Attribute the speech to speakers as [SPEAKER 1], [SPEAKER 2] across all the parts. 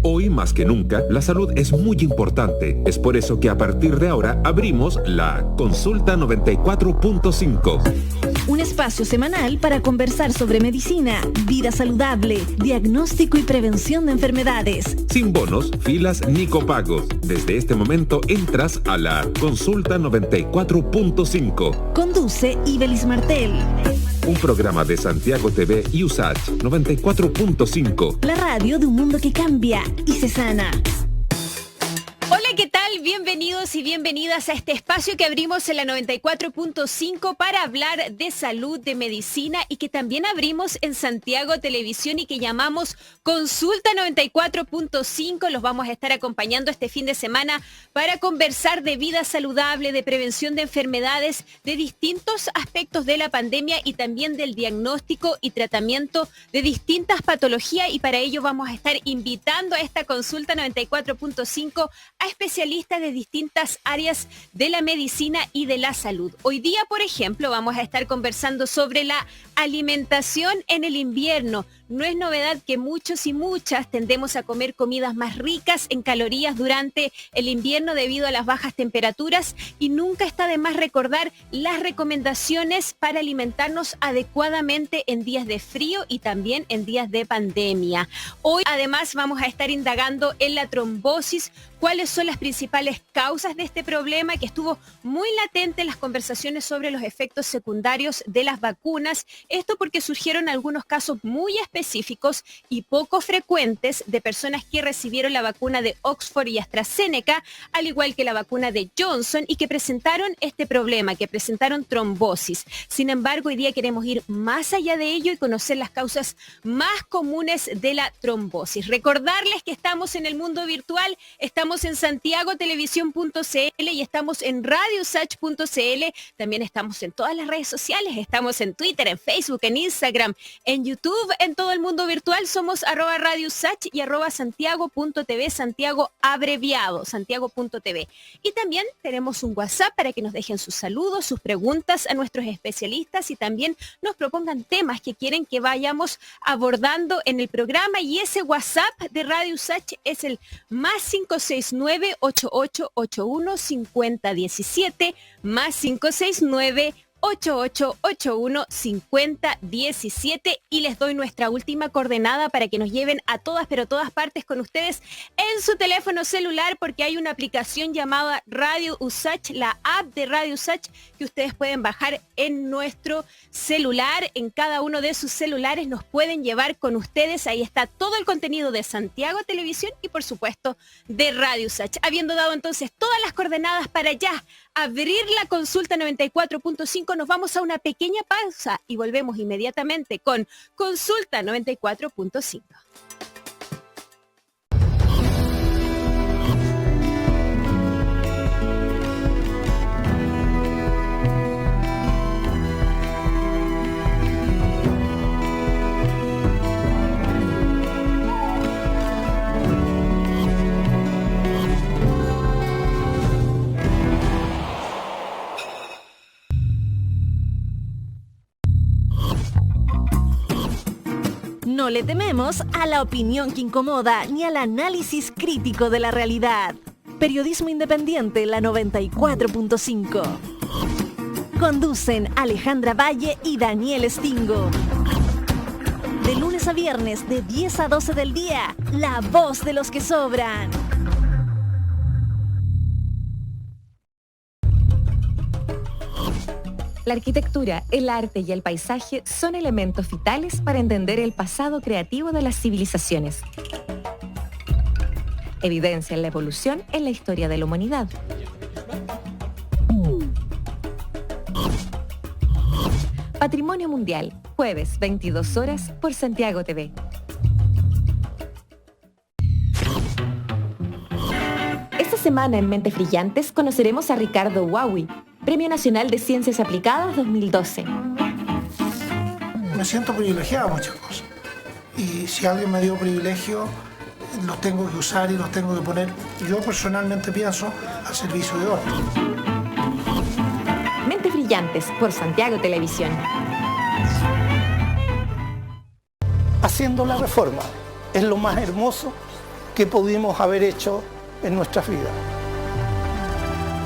[SPEAKER 1] Hoy más que nunca, la salud es muy importante. Es por eso que a partir de ahora abrimos la Consulta 94.5.
[SPEAKER 2] Un espacio semanal para conversar sobre medicina, vida saludable, diagnóstico y prevención de enfermedades.
[SPEAKER 1] Sin bonos, filas ni copagos. Desde este momento entras a la Consulta 94.5.
[SPEAKER 2] Conduce Ibelis Martel.
[SPEAKER 1] Un programa de Santiago TV y USACH 94.5.
[SPEAKER 2] La radio de un mundo que cambia y se sana.
[SPEAKER 3] Hola, ¿qué tal? Bienvenidos y bienvenidas a este espacio que abrimos en la 94.5 para hablar de salud, de medicina y que también abrimos en Santiago Televisión y que llamamos Consulta 94.5. Los vamos a estar acompañando este fin de semana para conversar de vida saludable, de prevención de enfermedades, de distintos aspectos de la pandemia y también del diagnóstico y tratamiento de distintas patologías, y para ello vamos a estar invitando a esta Consulta 94.5 a especialistas de distintas áreas de la medicina y de la salud. Hoy día, por ejemplo, vamos a estar conversando sobre la alimentación en el invierno. No es novedad que muchos y muchas tendemos a comer comidas más ricas en calorías durante el invierno debido a las bajas temperaturas, y nunca está de más recordar las recomendaciones para alimentarnos adecuadamente en días de frío y también en días de pandemia. Hoy además vamos a estar indagando en la trombosis, cuáles son las principales causas de este problema que estuvo muy latente en las conversaciones sobre los efectos secundarios de las vacunas. Esto porque surgieron algunos casos muy específicos y poco frecuentes de personas que recibieron la vacuna de Oxford y AstraZeneca, al igual que la vacuna de Johnson, y que presentaron este problema, que presentaron trombosis. Sin embargo, hoy día queremos ir más allá de ello y conocer las causas más comunes de la trombosis. Recordarles que estamos en el mundo virtual, estamos en santiagotelevisión.cl y estamos en radiosach.cl. También estamos en todas las redes sociales, estamos en Twitter, en Facebook, en Instagram, en YouTube, en todo el mundo virtual. Somos @radiosach y @santiago.tv, Santiago abreviado, santiago.tv. Y también tenemos un WhatsApp para que nos dejen sus saludos, sus preguntas a nuestros especialistas y también nos propongan temas que quieren que vayamos abordando en el programa. Y ese WhatsApp de Radio Usach es el +569 8881 5017, +569 8881 5017, y les doy nuestra última coordenada para que nos lleven a todas, pero todas partes con ustedes en su teléfono celular, porque hay una aplicación llamada Radio Usach, la app de Radio Usach, que ustedes pueden bajar en nuestro celular. En cada uno de sus celulares nos pueden llevar con ustedes. Ahí está todo el contenido de Santiago Televisión y por supuesto de Radio Usach. Habiendo dado entonces todas las coordenadas para ya abrir la Consulta 94.5, nos vamos a una pequeña pausa y volvemos inmediatamente con Consulta 94.5.
[SPEAKER 2] No le tememos a la opinión que incomoda ni al análisis crítico de la realidad. Periodismo independiente, la 94.5. Conducen Alejandra Valle y Daniel Stingo. De lunes a viernes, de 10 a 12 del día, la voz de los que sobran.
[SPEAKER 4] La arquitectura, el arte y el paisaje son elementos vitales para entender el pasado creativo de las civilizaciones. Evidencian la evolución en la historia de la humanidad. Patrimonio Mundial, jueves 22 horas por Santiago TV. Esta semana en Mentes Brillantes conoceremos a Ricardo Huawi, Premio Nacional de Ciencias Aplicadas 2012.
[SPEAKER 5] Me siento privilegiado en muchas cosas. Y si alguien me dio privilegio, los tengo que usar y los tengo que poner, yo personalmente pienso, al servicio de otros.
[SPEAKER 4] Mentes Brillantes por Santiago Televisión.
[SPEAKER 5] Haciendo la reforma es lo más hermoso que pudimos haber hecho en nuestras vidas.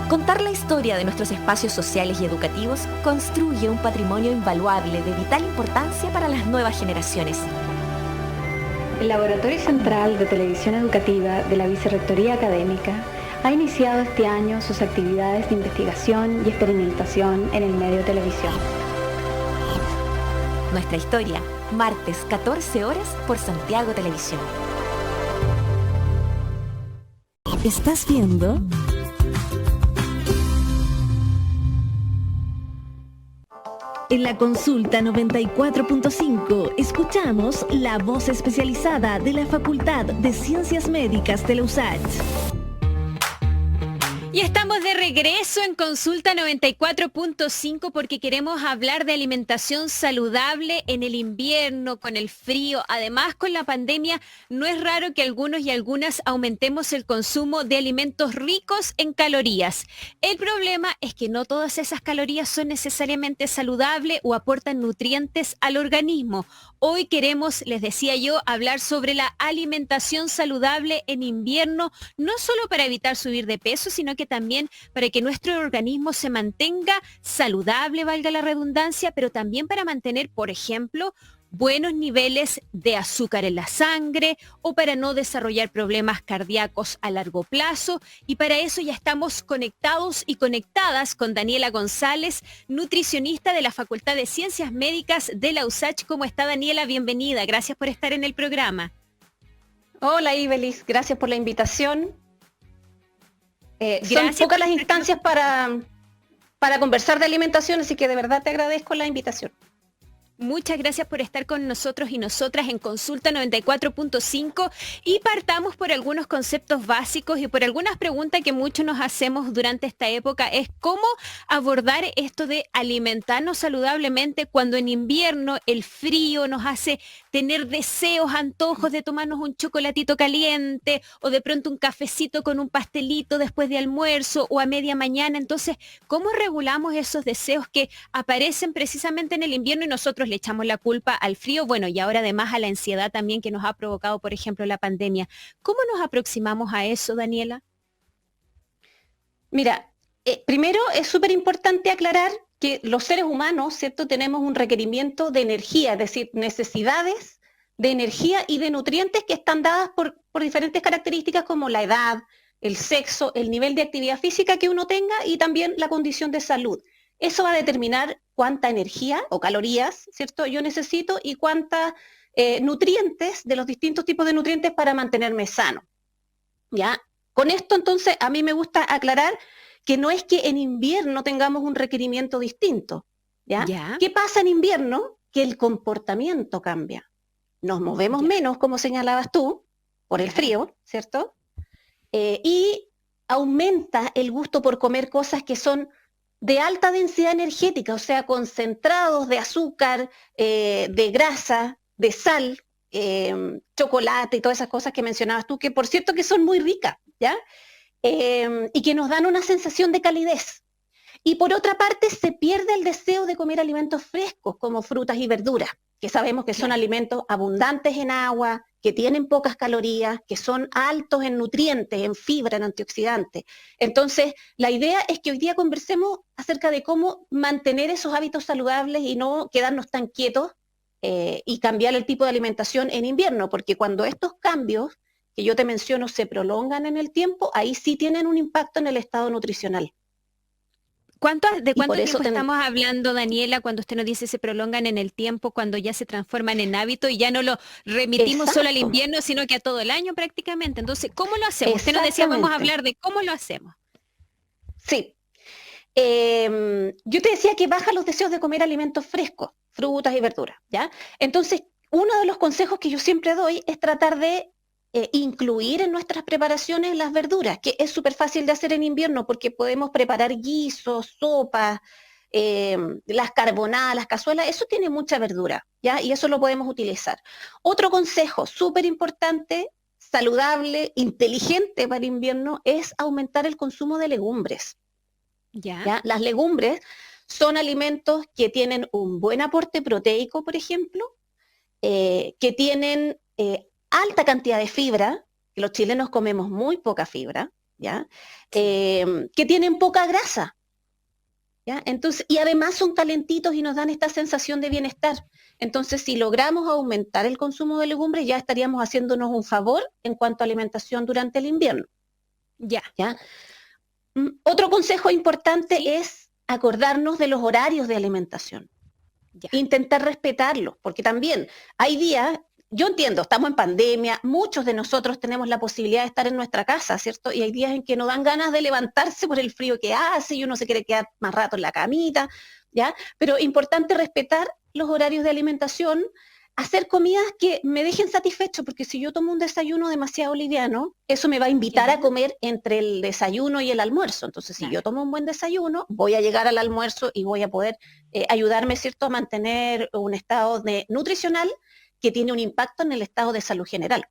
[SPEAKER 4] Contar la historia de nuestros espacios sociales y educativos construye un patrimonio invaluable de vital importancia para las nuevas generaciones.
[SPEAKER 6] El Laboratorio Central de Televisión Educativa de la Vicerrectoría Académica ha iniciado este año sus actividades de investigación y experimentación en el medio televisión.
[SPEAKER 4] Nuestra historia, martes 14 horas por Santiago Televisión.
[SPEAKER 2] ¿Estás viendo? En la consulta 94.5 escuchamos la voz especializada de la Facultad de Ciencias Médicas de la USACH.
[SPEAKER 3] Y estamos de regreso en Consulta 94.5 porque queremos hablar de alimentación saludable en el invierno, con el frío. Además, con la pandemia, no es raro que algunos y algunas aumentemos el consumo de alimentos ricos en calorías. El problema es que no todas esas calorías son necesariamente saludables o aportan nutrientes al organismo. Hoy queremos, les decía yo, hablar sobre la alimentación saludable en invierno, no solo para evitar subir de peso, sino que también para que nuestro organismo se mantenga saludable, valga la redundancia, pero también para mantener, por ejemplo, buenos niveles de azúcar en la sangre o para no desarrollar problemas cardíacos a largo plazo. Y para eso ya estamos conectados y conectadas con Daniela González, nutricionista de la Facultad de Ciencias Médicas de la USACH. ¿Cómo está, Daniela? Bienvenida. Gracias por estar en el programa.
[SPEAKER 7] Hola, Ibelis. Gracias por la invitación. Son
[SPEAKER 3] Gracias
[SPEAKER 7] pocas las instancias para conversar de alimentación, así que de verdad te agradezco la invitación.
[SPEAKER 3] Muchas gracias por estar con nosotros y nosotras en Consulta 94.5 y partamos por algunos conceptos básicos y por algunas preguntas que muchos nos hacemos durante esta época. Es cómo abordar esto de alimentarnos saludablemente cuando en invierno el frío nos hace tener deseos, antojos de tomarnos un chocolatito caliente o de pronto un cafecito con un pastelito después de almuerzo o a media mañana. Entonces, ¿cómo regulamos esos deseos que aparecen precisamente en el invierno y nosotros le echamos la culpa al frío? Bueno, y ahora además a la ansiedad también que nos ha provocado, por ejemplo, la pandemia. ¿Cómo nos aproximamos a eso, Daniela?
[SPEAKER 7] Mira, primero es súper importante aclarar que los seres humanos, ¿cierto?, tenemos un requerimiento de energía, es decir, necesidades de energía y de nutrientes que están dadas por diferentes características como la edad, el sexo, el nivel de actividad física que uno tenga y también la condición de salud. Eso va a determinar cuánta energía o calorías, ¿cierto?, yo necesito y cuántas nutrientes, de los distintos tipos de nutrientes para mantenerme sano. ¿Ya? Con esto, entonces, a mí me gusta aclarar que no es que en invierno tengamos un requerimiento distinto. ¿Ya?
[SPEAKER 3] ¿Ya?
[SPEAKER 7] ¿Qué pasa en invierno? Que el comportamiento cambia. Nos movemos menos, como señalabas tú, por el frío, ¿cierto? Y aumenta el gusto por comer cosas que son de alta densidad energética, o sea, concentrados de azúcar, de grasa, de sal, chocolate y todas esas cosas que mencionabas tú, que por cierto que son muy ricas, ¿ya? Y que nos dan una sensación de calidez. Y por otra parte, se pierde el deseo de comer alimentos frescos, como frutas y verduras, que sabemos que son alimentos abundantes en agua, que tienen pocas calorías, que son altos en nutrientes, en fibra, en antioxidantes. Entonces, la idea es que hoy día conversemos acerca de cómo mantener esos hábitos saludables y no quedarnos tan quietos y cambiar el tipo de alimentación en invierno, porque cuando estos cambios que yo te menciono se prolongan en el tiempo, ahí sí tienen un impacto en el estado nutricional.
[SPEAKER 3] ¿De cuánto tiempo estamos hablando, Daniela, cuando usted nos dice se prolongan en el tiempo, cuando ya se transforman en hábito y ya no lo remitimos solo al invierno, sino que a todo el año prácticamente? Entonces, ¿cómo lo hacemos? Usted nos decía, vamos a hablar de cómo lo hacemos.
[SPEAKER 7] Sí. Yo te decía que baja los deseos de comer alimentos frescos, frutas y verduras, ¿ya? Entonces, uno de los consejos que yo siempre doy es tratar de incluir en nuestras preparaciones las verduras, que es súper fácil de hacer en invierno porque podemos preparar guisos, sopas, las carbonadas, las cazuelas, eso tiene mucha verdura, ¿ya? Y eso lo podemos utilizar. Otro consejo súper importante, saludable, inteligente para invierno, es aumentar el consumo de legumbres. ¿Ya? Las legumbres son alimentos que tienen un buen aporte proteico, por ejemplo, que tienen alta cantidad de fibra, que los chilenos comemos muy poca fibra, ¿ya? Que tienen poca grasa, ¿ya? Entonces, y además son calentitos y nos dan esta sensación de bienestar. Entonces, si logramos aumentar el consumo de legumbres, ya estaríamos haciéndonos un favor en cuanto a alimentación durante el invierno.
[SPEAKER 3] Ya.
[SPEAKER 7] ¿Ya? Otro consejo importante es acordarnos de los horarios de alimentación.
[SPEAKER 3] Ya.
[SPEAKER 7] Intentar respetarlos, porque también hay días, yo entiendo, estamos en pandemia, muchos de nosotros tenemos la posibilidad de estar en nuestra casa, ¿cierto? Y hay días en que nos dan ganas de levantarse por el frío que hace y uno se quiere quedar más rato en la camita, ¿ya? Pero importante respetar los horarios de alimentación, hacer comidas que me dejen satisfecho, porque si yo tomo un desayuno demasiado liviano, eso me va a invitar a comer entre el desayuno y el almuerzo. Entonces, si yo tomo un buen desayuno, voy a llegar al almuerzo y voy a poder ayudarme, ¿cierto?, a mantener un estado nutricional que tiene un impacto en el estado de salud general.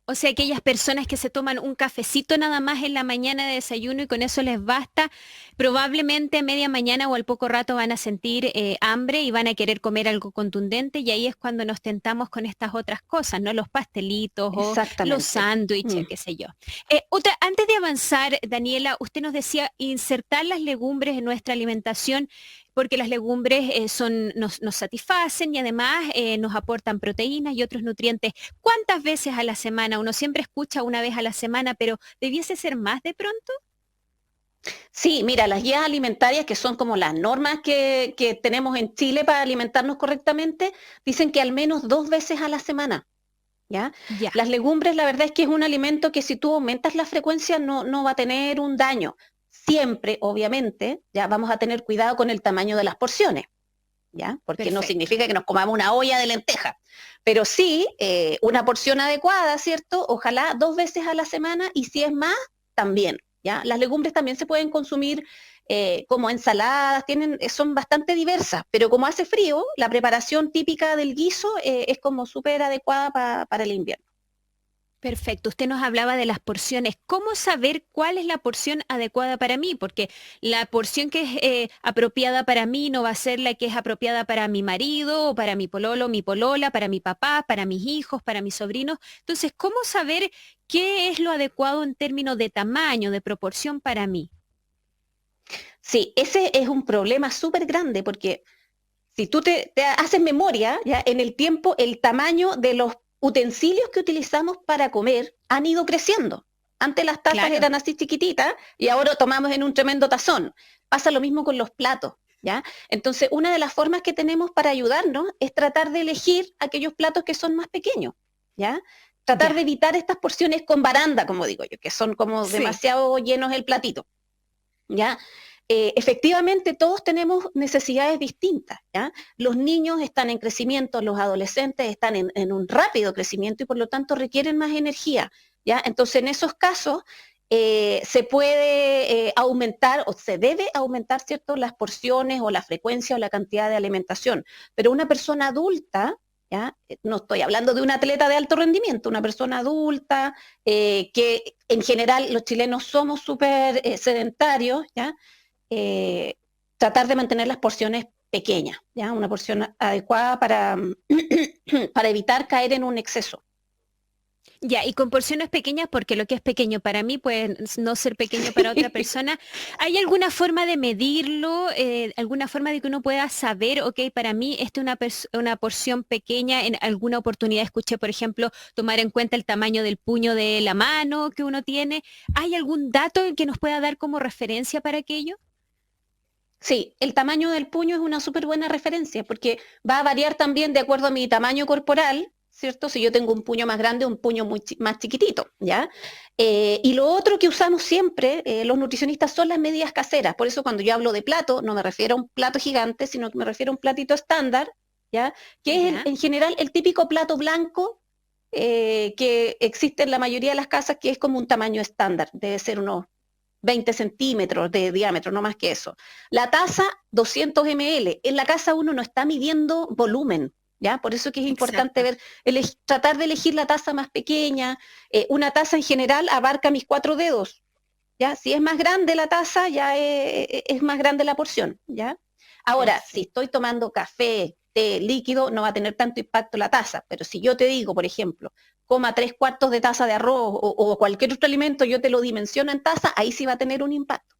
[SPEAKER 3] O sea, aquellas personas que se toman un cafecito nada más en la mañana de desayuno y con eso les basta, probablemente a media mañana o al poco rato van a sentir hambre y van a querer comer algo contundente, y ahí es cuando nos tentamos con estas otras cosas, ¿no? Los pastelitos o los sándwiches, qué sé yo. Antes de avanzar, Daniela, usted nos decía insertar las legumbres en nuestra alimentación, porque las legumbres nos satisfacen y además nos aportan proteínas y otros nutrientes. ¿Cuántas veces a la semana? Uno siempre escucha una vez a la semana, pero ¿debiese ser más de pronto?
[SPEAKER 7] Sí, mira, las guías alimentarias, que son como las normas que tenemos en Chile para alimentarnos correctamente, dicen que al menos 2 veces a la semana. ¿Ya?
[SPEAKER 3] Ya.
[SPEAKER 7] Las legumbres, la verdad es que es un alimento que si tú aumentas la frecuencia no va a tener un daño. Siempre, obviamente, ya vamos a tener cuidado con el tamaño de las porciones, ¿ya? Porque
[SPEAKER 3] Perfecto.
[SPEAKER 7] no significa que nos comamos una olla de lentejas, pero sí una porción adecuada, ¿cierto? Ojalá 2 veces a la semana, y si es más, también, ¿ya? Las legumbres también se pueden consumir como ensaladas, son bastante diversas, pero como hace frío, la preparación típica del guiso es como súper adecuada para el invierno.
[SPEAKER 3] Perfecto, usted nos hablaba de las porciones. ¿Cómo saber cuál es la porción adecuada para mí? Porque la porción que es apropiada para mí no va a ser la que es apropiada para mi marido, o para mi pololo, mi polola, para mi papá, para mis hijos, para mis sobrinos. Entonces, ¿cómo saber qué es lo adecuado en términos de tamaño, de proporción para mí?
[SPEAKER 7] Sí, ese es un problema súper grande, porque si tú te haces memoria, ya en el tiempo el tamaño de los utensilios que utilizamos para comer han ido creciendo. Antes las tazas eran así chiquititas y ahora tomamos en un tremendo tazón. Pasa lo mismo con los platos, ¿ya? Entonces, una de las formas que tenemos para ayudarnos es tratar de elegir aquellos platos que son más pequeños, ¿ya? Tratar de evitar estas porciones con baranda, como digo yo, que son como demasiado llenos el platito, ¿ya? Efectivamente, todos tenemos necesidades distintas, ¿ya? Los niños están en crecimiento, los adolescentes están en un rápido crecimiento y por lo tanto requieren más energía, ¿ya? Entonces, en esos casos, se puede aumentar o se debe aumentar, ¿cierto?, las porciones o la frecuencia o la cantidad de alimentación. Pero una persona adulta, ¿ya? No estoy hablando de un atleta de alto rendimiento, una persona adulta, que en general los chilenos somos súper sedentarios, ¿ya? Tratar de mantener las porciones pequeñas, ¿ya? Una porción adecuada para evitar caer en un exceso.
[SPEAKER 3] Ya, y con porciones pequeñas, porque lo que es pequeño para mí puede no ser pequeño para otra persona. ¿Hay alguna forma de medirlo? ¿Alguna forma de que uno pueda saber, ok, para mí esta es una porción pequeña? En alguna oportunidad escuché, por ejemplo, tomar en cuenta el tamaño del puño de la mano que uno tiene. ¿Hay algún dato que nos pueda dar como referencia para aquello?
[SPEAKER 7] Sí, el tamaño del puño es una súper buena referencia, porque va a variar también de acuerdo a mi tamaño corporal, ¿cierto? Si yo tengo un puño más grande, un puño más chiquitito, ¿ya? Y lo otro que usamos siempre, los nutricionistas, son las medidas caseras. Por eso cuando yo hablo de plato, no me refiero a un plato gigante, sino que me refiero a un platito estándar, ¿ya? Que es en general el típico plato blanco que existe en la mayoría de las casas, que es como un tamaño estándar, debe ser unos 20 centímetros de diámetro, no más que eso. La taza, 200 ml. En la casa uno no está midiendo volumen, ¿ya? Por eso que es importante tratar de elegir la taza más pequeña. Una taza en general abarca mis 4 dedos, ¿ya? Si es más grande la taza, ya es más grande la porción, ¿ya? Ahora, si estoy tomando café, té, líquido, no va a tener tanto impacto la taza, pero si yo te digo, por ejemplo, coma 3/4 de taza de arroz o cualquier otro alimento, yo te lo dimensiono en taza, ahí sí va a tener un impacto.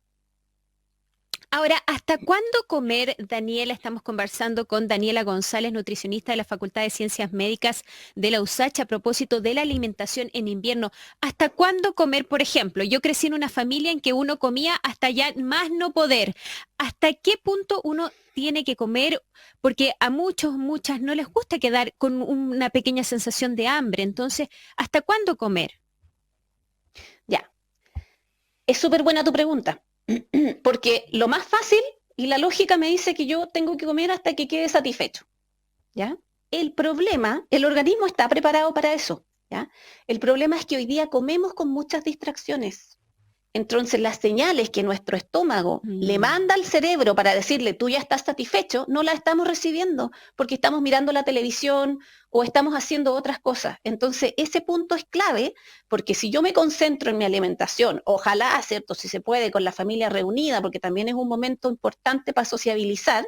[SPEAKER 3] Ahora, ¿hasta cuándo comer, Daniela? Estamos conversando con Daniela González, nutricionista de la Facultad de Ciencias Médicas de la USACH, a propósito de la alimentación en invierno. ¿Hasta cuándo comer, por ejemplo? Yo crecí en una familia en que uno comía hasta ya más no poder. ¿Hasta qué punto uno tiene que comer? Porque a muchas no les gusta quedar con una pequeña sensación de hambre. Entonces, ¿hasta cuándo comer?
[SPEAKER 7] Ya, es súper buena tu pregunta. Porque lo más fácil y la lógica me dice que yo tengo que comer hasta que quede satisfecho, ¿ya? El problema, el organismo está preparado para eso, ¿ya? El problema es que hoy día comemos con muchas distracciones. Entonces las señales que nuestro estómago le manda al cerebro para decirle tú ya estás satisfecho, no las estamos recibiendo porque estamos mirando la televisión o estamos haciendo otras cosas. Entonces ese punto es clave porque si yo me concentro en mi alimentación, ojalá, ¿cierto? Si se puede, con la familia reunida, porque también es un momento importante para sociabilizar,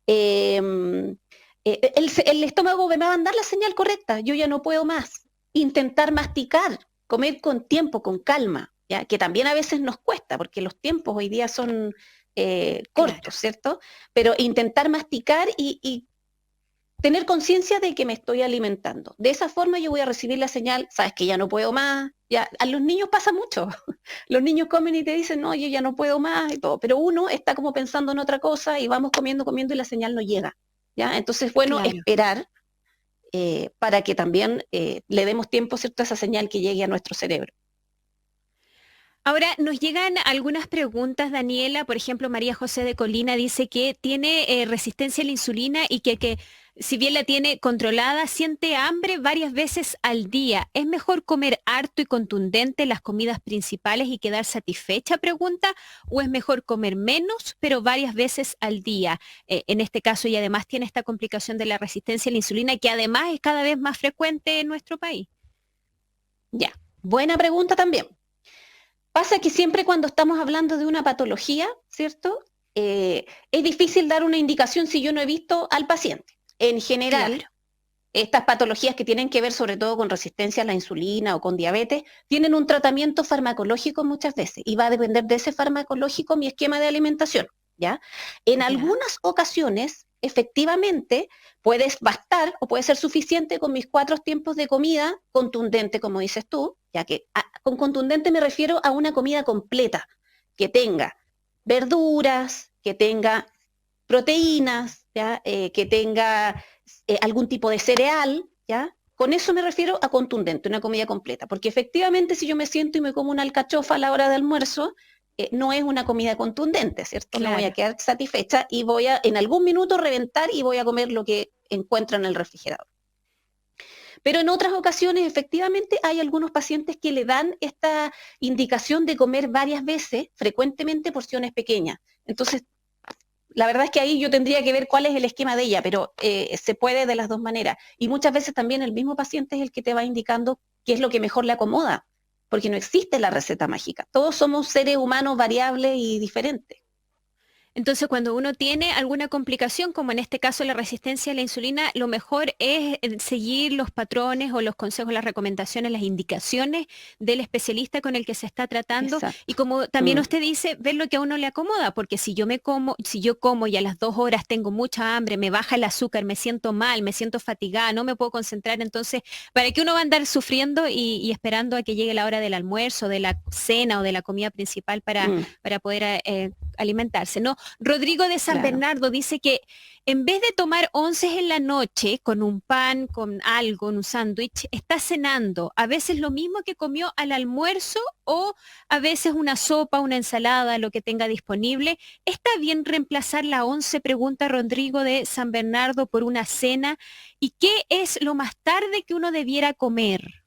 [SPEAKER 7] el estómago me va a mandar la señal correcta, yo ya no puedo más. Intentar masticar, comer con tiempo, con calma. ¿Ya? Que también a veces nos cuesta, porque los tiempos hoy día son cortos, claro, ¿cierto? Pero intentar masticar y tener conciencia de que me estoy alimentando. De esa forma yo voy a recibir la señal, sabes que ya no puedo más. Ya, a los niños pasa mucho. Los niños comen y te dicen, no, yo ya no puedo más y todo. Pero uno está como pensando en otra cosa y vamos comiendo y la señal no llega. ¿Ya? Entonces, bueno, claro, esperar para que también le demos tiempo, ¿cierto?, a esa señal que llegue a nuestro cerebro.
[SPEAKER 3] Ahora, nos llegan algunas preguntas, Daniela. Por ejemplo, María José de Colina dice que tiene resistencia a la insulina y que si bien la tiene controlada, siente hambre varias veces al día. ¿Es mejor comer harto y contundente las comidas principales y quedar satisfecha, pregunta? ¿O es mejor comer menos, pero varias veces al día? En este caso, y además tiene esta complicación de la resistencia a la insulina, que además es cada vez más frecuente en nuestro país.
[SPEAKER 7] Ya, buena pregunta también. Pasa que siempre cuando estamos hablando de una patología, ¿cierto? Es difícil dar una indicación si yo no he visto al paciente. En general, claro, estas patologías que tienen que ver sobre todo con resistencia a la insulina o con diabetes, tienen un tratamiento farmacológico muchas veces y va a depender de ese farmacológico mi esquema de alimentación, ¿ya? En algunas ocasiones, efectivamente, puedes bastar o puede ser suficiente con mis 4 tiempos de comida contundente, como dices tú, ya que con contundente me refiero a una comida completa, que tenga verduras, que tenga proteínas, ¿ya? Que tenga algún tipo de cereal, ¿ya? Con eso me refiero a contundente, una comida completa, porque efectivamente si yo me siento y me como una alcachofa a la hora de almuerzo, no es una comida contundente, ¿cierto? Claro. Me voy a quedar satisfecha y voy a en algún minuto reventar y voy a comer lo que encuentro en el refrigerador. Pero en otras ocasiones, efectivamente, hay algunos pacientes que le dan esta indicación de comer varias veces, frecuentemente porciones pequeñas. Entonces, la verdad es que ahí yo tendría que ver cuál es el esquema de ella, pero se puede de las dos maneras. Y muchas veces también el mismo paciente es el que te va indicando qué es lo que mejor le acomoda, porque no existe la receta mágica. Todos somos seres humanos variables y diferentes.
[SPEAKER 3] Entonces, cuando uno tiene alguna complicación, como en este caso la resistencia a la insulina, lo mejor es seguir los patrones o los consejos, las recomendaciones, las indicaciones del especialista con el que se está tratando. Exacto. Y como también usted dice, ver lo que a uno le acomoda, porque si yo como y a las 2 horas tengo mucha hambre, me baja el azúcar, me siento mal, me siento fatigada, no me puedo concentrar, entonces, ¿para qué uno va a andar sufriendo y esperando a que llegue la hora del almuerzo, de la cena o de la comida principal para poder alimentarse? No. Rodrigo de San Bernardo dice que en vez de tomar onces en la noche con un pan, con algo, en un sándwich, está cenando a veces lo mismo que comió al almuerzo o a veces una sopa, una ensalada, lo que tenga disponible. ¿Está bien reemplazar la once? Pregunta Rodrigo de San Bernardo, por una cena. ¿Y qué es lo más tarde que uno debiera comer?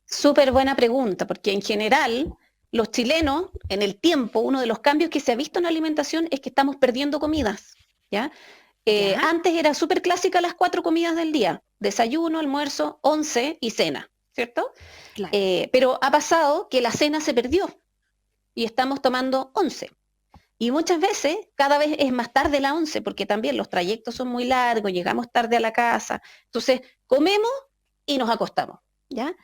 [SPEAKER 7] Súper buena pregunta, porque en general los chilenos, en el tiempo, uno de los cambios que se ha visto en la alimentación es que estamos perdiendo comidas, ¿ya? Antes era súper clásica las 4 comidas del día, desayuno, almuerzo, once y cena, ¿cierto? Claro. Pero ha pasado que la cena se perdió y estamos tomando once. Y muchas veces, cada vez es más tarde la once, porque también los trayectos son muy largos, llegamos tarde a la casa. Entonces, comemos y nos acostamos, ¿ya?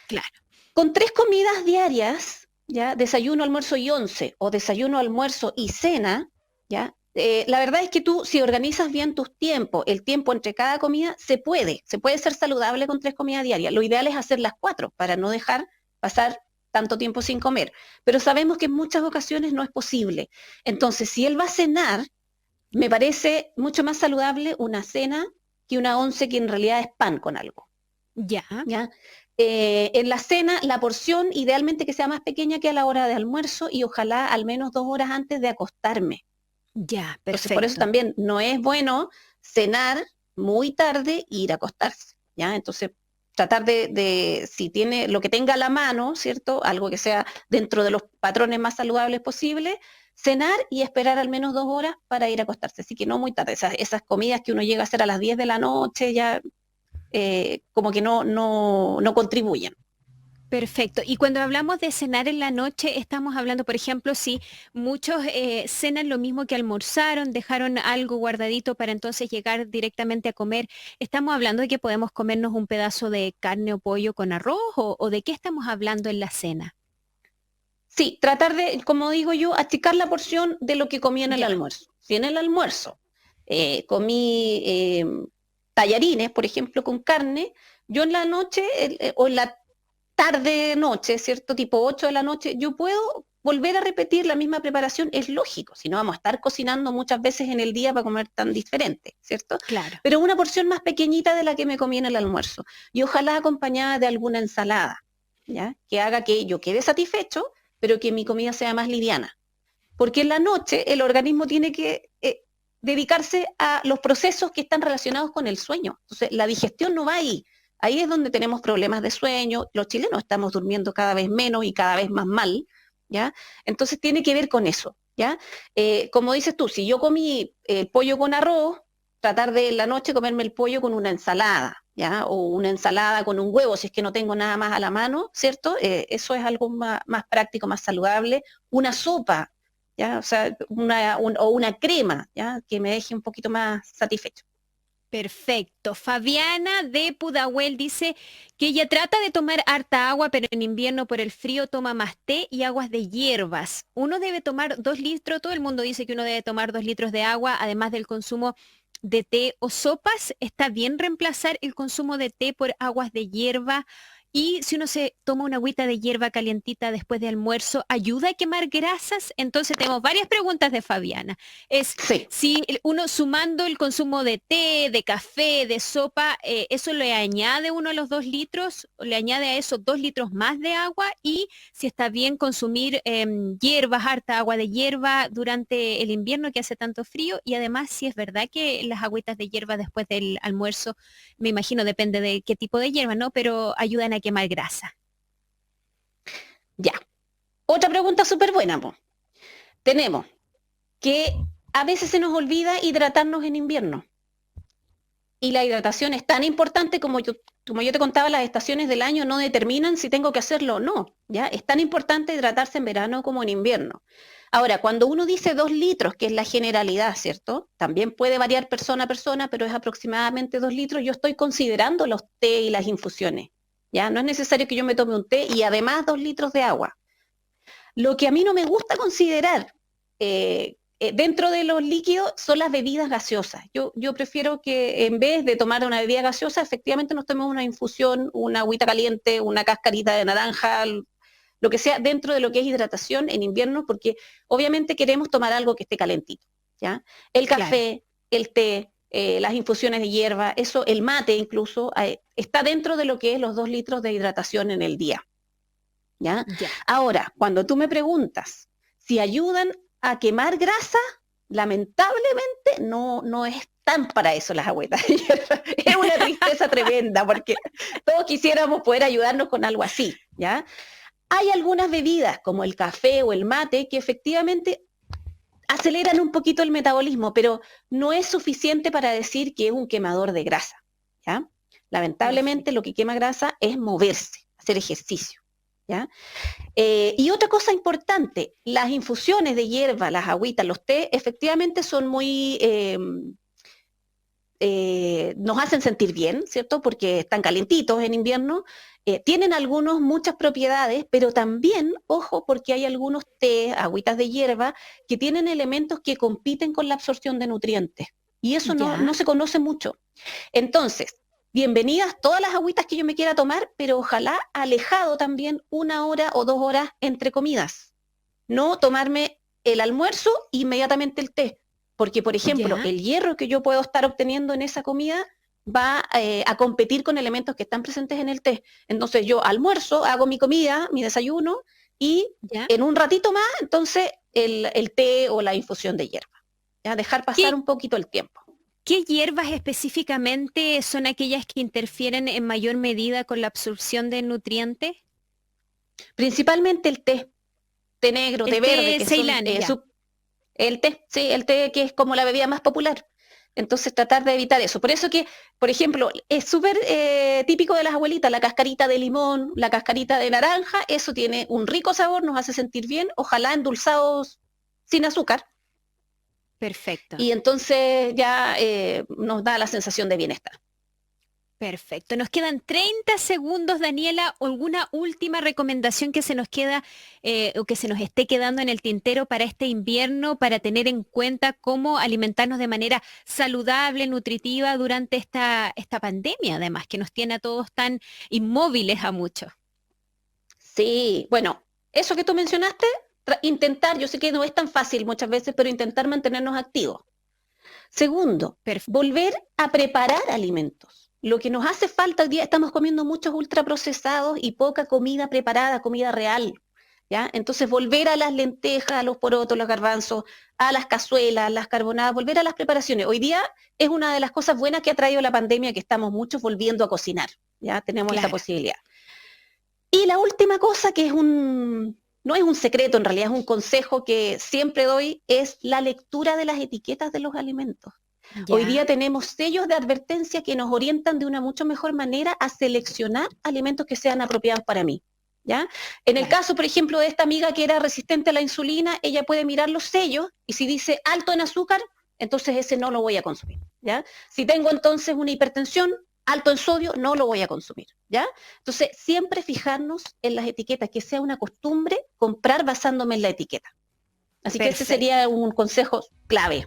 [SPEAKER 3] Claro.
[SPEAKER 7] Con 3 comidas diarias, ¿ya? Desayuno, almuerzo y 11, o desayuno, almuerzo y cena, ¿ya? La verdad es que tú, si organizas bien tus tiempos, el tiempo entre cada comida, se puede ser saludable con 3 comidas diarias. Lo ideal es hacer las 4 para no dejar pasar tanto tiempo sin comer. Pero sabemos que en muchas ocasiones no es posible. Entonces, si él va a cenar, me parece mucho más saludable una cena que una 11 que en realidad es pan con algo.
[SPEAKER 3] Ya.
[SPEAKER 7] ¿Ya? En la cena, la porción idealmente que sea más pequeña que a la hora de almuerzo y ojalá al menos 2 horas antes de acostarme.
[SPEAKER 3] Ya,
[SPEAKER 7] Entonces,
[SPEAKER 3] perfecto.
[SPEAKER 7] por eso también no es bueno cenar muy tarde e ir a acostarse, ¿ya? Entonces, tratar de si tiene lo que tenga a la mano, ¿cierto? Algo que sea dentro de los patrones más saludables posibles, cenar y esperar al menos 2 horas para ir a acostarse. Así que no muy tarde. Esas comidas que uno llega a hacer a las 10 de la noche ya como que no contribuyen.
[SPEAKER 3] Perfecto. Y cuando hablamos de cenar en la noche, estamos hablando, por ejemplo, si muchos cenan lo mismo que almorzaron, dejaron algo guardadito para entonces llegar directamente a comer, ¿estamos hablando de que podemos comernos un pedazo de carne o pollo con arroz o de qué estamos hablando en la cena?
[SPEAKER 7] Sí, tratar de, como digo yo, achicar la porción de lo que comí en el almuerzo. Si en el almuerzo comí tallarines, por ejemplo, con carne, yo en la noche o en la tarde-noche, ¿cierto? Tipo 8 de la noche, yo puedo volver a repetir la misma preparación, es lógico, si no vamos a estar cocinando muchas veces en el día para comer tan diferente, ¿cierto?
[SPEAKER 3] Claro.
[SPEAKER 7] Pero una porción más pequeñita de la que me comí en el almuerzo, y ojalá acompañada de alguna ensalada, ¿ya? Que haga que yo quede satisfecho, pero que mi comida sea más liviana. Porque en la noche el organismo tiene que dedicarse a los procesos que están relacionados con el sueño. Entonces, la digestión no va ahí. Ahí es donde tenemos problemas de sueño. Los chilenos estamos durmiendo cada vez menos y cada vez más mal, ¿ya? Entonces, tiene que ver con eso, ¿ya? Como dices tú, si yo comí pollo con arroz, tratar de en la noche comerme el pollo con una ensalada, ¿ya? O una ensalada con un huevo, si es que no tengo nada más a la mano, ¿cierto? Eso es algo más práctico, más saludable. Una sopa, ¿ya? O sea, o una crema, ¿ya? Que me deje un poquito más satisfecho.
[SPEAKER 3] Perfecto. Fabiana de Pudahuel dice que ella trata de tomar harta agua, pero en invierno por el frío toma más té y aguas de hierbas. Uno debe tomar 2 litros, todo el mundo dice que uno debe tomar 2 litros de agua, además del consumo de té o sopas. ¿Está bien reemplazar el consumo de té por aguas de hierba? Y si uno se toma una agüita de hierba calientita después de almuerzo, ¿ayuda a quemar grasas? Entonces tenemos varias preguntas de Fabiana.
[SPEAKER 7] Sí.
[SPEAKER 3] Si uno sumando el consumo de té, de café, de sopa, ¿eso le añade uno a los 2 litros? ¿Le añade a eso 2 litros más de agua? Y si está bien consumir hierbas, harta agua de hierba durante el invierno que hace tanto frío. Y además, si es verdad que las agüitas de hierba después del almuerzo, me imagino depende de qué tipo de hierba, ¿no? Pero ayudan a quemar grasa.
[SPEAKER 7] Ya. Otra pregunta súper buena, po. Tenemos que a veces se nos olvida hidratarnos en invierno. Y la hidratación es tan importante como yo te contaba, las estaciones del año no determinan si tengo que hacerlo o no, ¿ya? Es tan importante hidratarse en verano como en invierno. Ahora, cuando uno dice 2 litros, que es la generalidad, ¿cierto? También puede variar persona a persona, pero es aproximadamente 2 litros. Yo estoy considerando los té y las infusiones, ¿ya? No es necesario que yo me tome un té y además 2 litros de agua. Lo que a mí no me gusta considerar dentro de los líquidos son las bebidas gaseosas. Yo prefiero que en vez de tomar una bebida gaseosa, efectivamente nos tomemos una infusión, una agüita caliente, una cascarita de naranja, lo que sea dentro de lo que es hidratación en invierno, porque obviamente queremos tomar algo que esté calentito, ¿ya? El café, el té, las infusiones de hierba, eso, el mate incluso, está dentro de lo que es los 2 litros de hidratación en el día, ¿ya? Ahora, cuando tú me preguntas si ayudan a quemar grasa, lamentablemente no están para eso las agüitas de hierba. Es una tristeza tremenda, porque todos quisiéramos poder ayudarnos con algo así, ¿ya? Hay algunas bebidas, como el café o el mate, que efectivamente aceleran un poquito el metabolismo, pero no es suficiente para decir que es un quemador de grasa, ¿ya? Lamentablemente lo que quema grasa es moverse, hacer ejercicio, ¿ya? Y otra cosa importante, las infusiones de hierba, las agüitas, los té, efectivamente son muy nos hacen sentir bien, ¿cierto? Porque están calientitos en invierno. Tienen muchas propiedades, pero también, ojo, porque hay algunos té, agüitas de hierba, que tienen elementos que compiten con la absorción de nutrientes. Y eso no se conoce mucho. Entonces, bienvenidas todas las agüitas que yo me quiera tomar, pero ojalá alejado también 1 hora o 2 horas entre comidas. No tomarme el almuerzo e inmediatamente el té. Porque, por ejemplo, el hierro que yo puedo estar obteniendo en esa comida va a competir con elementos que están presentes en el té. Entonces yo almuerzo, hago mi comida, mi desayuno, y en un ratito más, entonces, el té o la infusión de hierba. ¿Ya? Dejar pasar un poquito el tiempo.
[SPEAKER 3] ¿Qué hierbas específicamente son aquellas que interfieren en mayor medida con la absorción de nutrientes?
[SPEAKER 7] Principalmente el té negro, té verde, que
[SPEAKER 3] Ceilán,
[SPEAKER 7] el té que es como la bebida más popular. Entonces tratar de evitar eso. Por eso que, por ejemplo, es súper típico de las abuelitas, la cascarita de limón, la cascarita de naranja, eso tiene un rico sabor, nos hace sentir bien, ojalá endulzados sin azúcar.
[SPEAKER 3] Perfecto.
[SPEAKER 7] Y entonces ya nos da la sensación de bienestar.
[SPEAKER 3] Perfecto. Nos quedan 30 segundos, Daniela. ¿Alguna última recomendación que se nos queda o que se nos esté quedando en el tintero para este invierno, para tener en cuenta cómo alimentarnos de manera saludable, nutritiva durante esta pandemia, además, que nos tiene a todos tan inmóviles a muchos?
[SPEAKER 7] Sí, bueno, eso que tú mencionaste, intentar, yo sé que no es tan fácil muchas veces, pero intentar mantenernos activos. Segundo, volver a preparar alimentos. Lo que nos hace falta hoy día, estamos comiendo muchos ultraprocesados y poca comida preparada, comida real, ¿ya? Entonces volver a las lentejas, a los porotos, los garbanzos, a las cazuelas, las carbonadas, volver a las preparaciones. Hoy día es una de las cosas buenas que ha traído la pandemia, que estamos muchos volviendo a cocinar, ¿ya? Tenemos esta posibilidad. Y la última cosa, que no es un secreto, en realidad es un consejo que siempre doy, es la lectura de las etiquetas de los alimentos. Hoy día tenemos sellos de advertencia que nos orientan de una mucho mejor manera a seleccionar alimentos que sean apropiados para mí, ¿ya? En el caso, por ejemplo, de esta amiga que era resistente a la insulina, ella puede mirar los sellos y si dice alto en azúcar, entonces ese no lo voy a consumir, ¿ya? Si tengo entonces una hipertensión, alto en sodio, no lo voy a consumir, ¿ya? Entonces, siempre fijarnos en las etiquetas, que sea una costumbre comprar basándome en la etiqueta. Así que ese sería un consejo clave.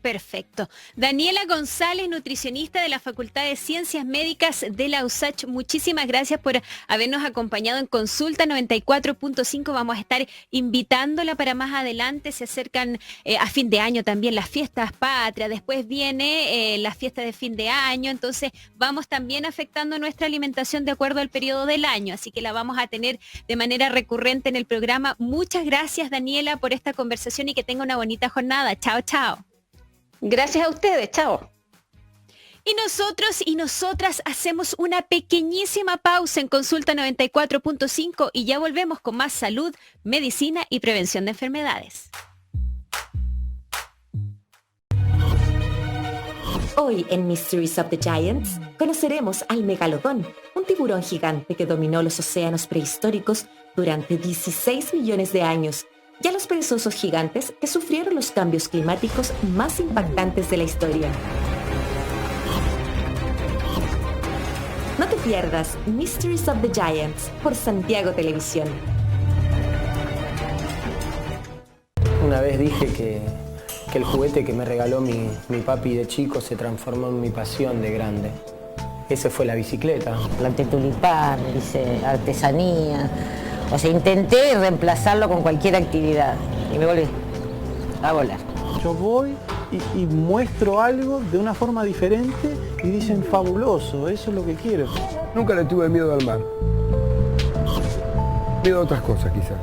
[SPEAKER 3] Perfecto. Daniela González, nutricionista de la Facultad de Ciencias Médicas de la USACH, muchísimas gracias por habernos acompañado en Consulta 94.5. Vamos a estar invitándola para más adelante. Se acercan a fin de año también las fiestas patrias, después viene la fiesta de fin de año, entonces vamos también afectando nuestra alimentación de acuerdo al periodo del año, así que la vamos a tener de manera recurrente en el programa. Muchas gracias, Daniela, por esta conversación y que tenga una bonita jornada. Chao, chao.
[SPEAKER 7] Gracias a ustedes, chao.
[SPEAKER 3] Y nosotros y nosotras hacemos una pequeñísima pausa en Consulta 94.5 y ya volvemos con más salud, medicina y prevención de enfermedades.
[SPEAKER 4] Hoy en Mysteries of the Giants conoceremos al megalodón, un tiburón gigante que dominó los océanos prehistóricos durante 16 millones de años, y a los perezosos gigantes que sufrieron los cambios climáticos más impactantes de la historia. No te pierdas Mysteries of the Giants por Santiago Televisión.
[SPEAKER 8] Una vez dije que el juguete que me regaló mi papi de chico se transformó en mi pasión de grande. Ese fue la bicicleta.
[SPEAKER 9] Planté tulipán, hice artesanía. O sea, intenté reemplazarlo con cualquier actividad y me volví a volar.
[SPEAKER 10] Yo voy y muestro algo de una forma diferente y dicen fabuloso, eso es lo que quiero.
[SPEAKER 11] Nunca le tuve miedo al mar. Miedo a otras cosas quizás.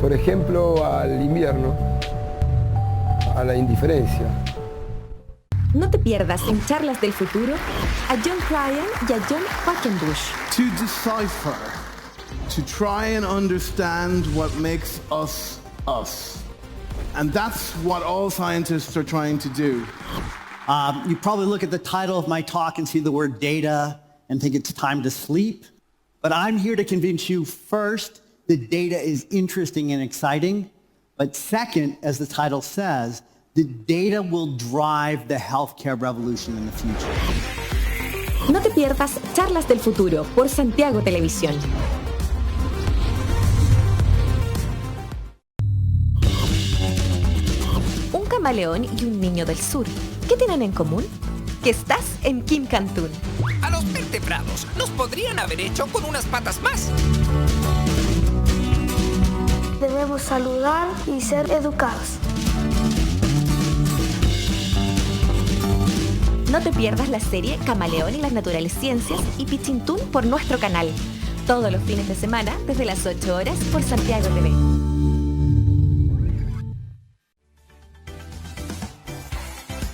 [SPEAKER 11] Por ejemplo, al invierno, a la indiferencia.
[SPEAKER 4] No te pierdas en Charlas del Futuro a John Ryan y a John Quackenbush.
[SPEAKER 12] To decipher. To try and understand what makes us us. And that's what all scientists are trying to do.
[SPEAKER 13] You probably look at the title of my talk and see the word data and think it's time to sleep. But I'm here to convince you, first, that data is interesting and exciting. But second, as the title says, The data will drive the healthcare revolution in the future.
[SPEAKER 4] No te pierdas Charlas del Futuro por Santiago Televisión. Un camaleón y un niño del sur. ¿Qué tienen en común? Que estás en Kim Cantún.
[SPEAKER 14] A los vertebrados los podrían haber hecho con unas patas más.
[SPEAKER 15] Debemos saludar y ser educados.
[SPEAKER 4] No te pierdas la serie Camaleón y las Naturales Ciencias y Pichintún por nuestro canal. Todos los fines de semana desde las 8 horas por Santiago TV.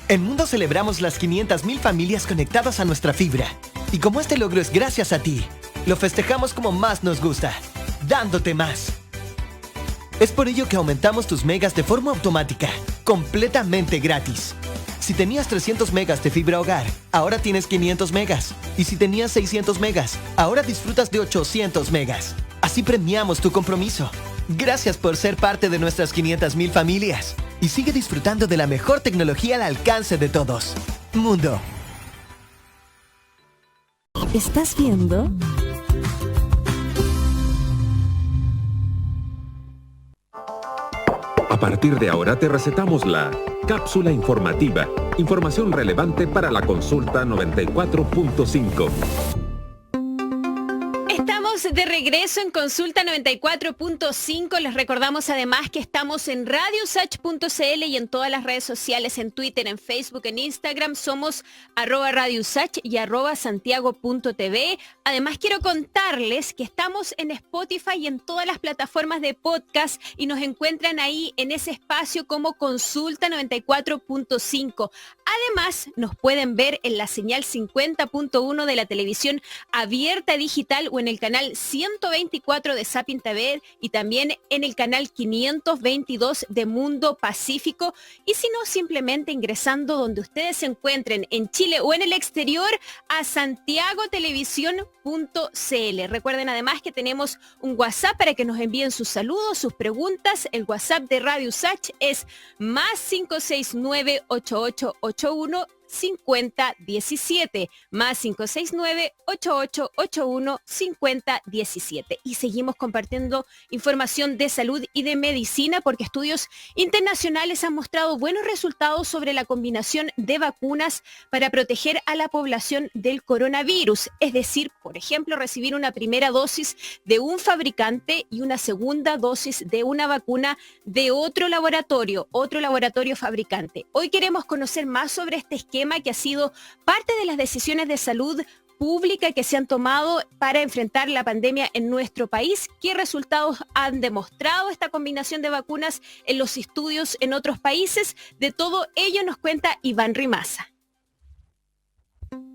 [SPEAKER 16] En Mundo celebramos las 500.000 familias conectadas a nuestra fibra. Y como este logro es gracias a ti, lo festejamos como más nos gusta, dándote más. Es por ello que aumentamos tus megas de forma automática, completamente gratis. Si tenías 300 megas de fibra hogar, ahora tienes 500 megas. Y si tenías 600 megas, ahora disfrutas de 800 megas. Así premiamos tu compromiso. Gracias por ser parte de nuestras 500.000 familias. Y sigue disfrutando de la mejor tecnología al alcance de todos. Mundo.
[SPEAKER 2] ¿Estás viendo?
[SPEAKER 1] A partir de ahora te recetamos la cápsula informativa. Información relevante para la consulta 94.5.
[SPEAKER 3] Estamos de regreso en Consulta 94.5. Les recordamos además que estamos en radiosach.cl y en todas las redes sociales, en Twitter, en Facebook, en Instagram. Somos @radiosach y @santiago.tv. Además quiero contarles que estamos en Spotify y en todas las plataformas de podcast y nos encuentran ahí en ese espacio como Consulta 94.5. Además nos pueden ver en la señal 50.1 de la televisión abierta digital o en el canal 124 de Sapin TV y también en el canal 522 de Mundo Pacífico. Y si no, simplemente ingresando donde ustedes se encuentren, en Chile o en el exterior, a santiagotelevisión.cl. Recuerden además que tenemos un WhatsApp para que nos envíen sus saludos, sus preguntas. El WhatsApp de Radio Sach es +569 8881 5017, +569 8881 5017. Y seguimos compartiendo información de salud y de medicina porque estudios internacionales han mostrado buenos resultados sobre la combinación de vacunas para proteger a la población del coronavirus. Es decir, por ejemplo, recibir una primera dosis de un fabricante y una segunda dosis de una vacuna de otro laboratorio fabricante. Hoy queremos conocer más sobre este esquema que ha sido parte de las decisiones de salud pública que se han tomado para enfrentar la pandemia en nuestro país. ¿Qué resultados han demostrado esta combinación de vacunas en los estudios en otros países? De todo ello nos cuenta Iván Rimaza.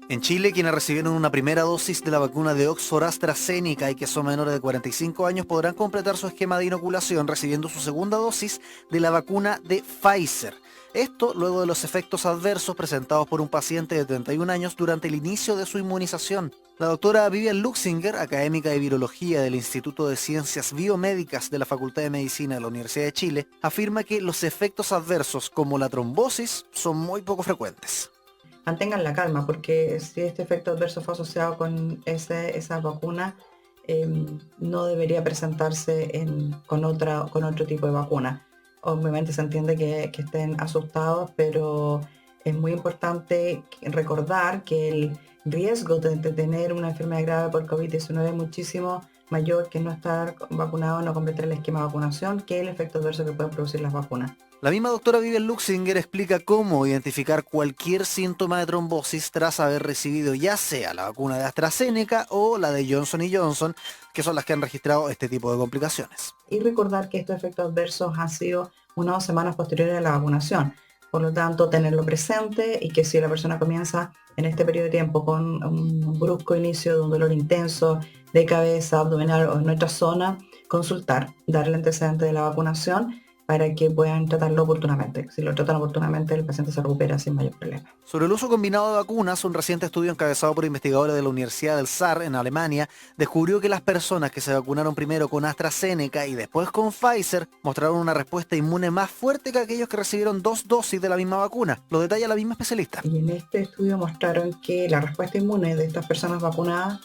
[SPEAKER 17] En Chile, quienes recibieron una primera dosis de la vacuna de Oxford AstraZeneca y que son menores de 45 años podrán completar su esquema de inoculación recibiendo su segunda dosis de la vacuna de Pfizer. Esto luego de los efectos adversos presentados por un paciente de 31 años durante el inicio de su inmunización. La doctora Vivian Luxinger, académica de virología del Instituto de Ciencias Biomédicas de la Facultad de Medicina de la Universidad de Chile, afirma que los efectos adversos como la trombosis son muy poco frecuentes.
[SPEAKER 18] Mantengan la calma porque si este efecto adverso fue asociado con esa vacuna, no debería presentarse con otro tipo de vacuna. Obviamente se entiende que estén asustados, pero es muy importante recordar que el riesgo de tener una enfermedad grave por COVID-19 es muchísimo mayor que no estar vacunado, no completar el esquema de vacunación, que el efecto adverso que pueden producir las vacunas.
[SPEAKER 17] La misma doctora Vivian Luxinger explica cómo identificar cualquier síntoma de trombosis tras haber recibido ya sea la vacuna de AstraZeneca o la de Johnson & Johnson, que son las que han registrado este tipo de complicaciones.
[SPEAKER 18] Y recordar que estos efectos adversos han sido 1 o 2 semanas posteriores a la vacunación. Por lo tanto, tenerlo presente y que si la persona comienza en este periodo de tiempo con un brusco inicio de un dolor intenso de cabeza, abdominal o en otra zona, consultar, darle antecedente de la vacunación para que puedan tratarlo oportunamente. Si lo tratan oportunamente, el paciente se recupera sin mayor problema.
[SPEAKER 17] Sobre el uso combinado de vacunas, un reciente estudio encabezado por investigadores de la Universidad del Saar en Alemania descubrió que las personas que se vacunaron primero con AstraZeneca y después con Pfizer mostraron una respuesta inmune más fuerte que aquellos que recibieron 2 dosis de la misma vacuna. Lo detalla la misma especialista.
[SPEAKER 18] Y en este estudio mostraron que la respuesta inmune de estas personas vacunadas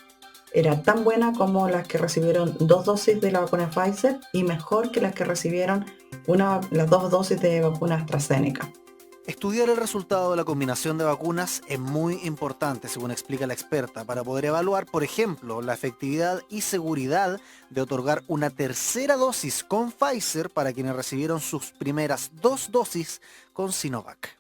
[SPEAKER 18] era tan buena como las que recibieron 2 dosis de la vacuna Pfizer y mejor que las que recibieron las 2 dosis de vacuna AstraZeneca.
[SPEAKER 17] Estudiar el resultado de la combinación de vacunas es muy importante, según explica la experta, para poder evaluar, por ejemplo, la efectividad y seguridad de otorgar una tercera dosis con Pfizer para quienes recibieron sus primeras 2 dosis con Sinovac.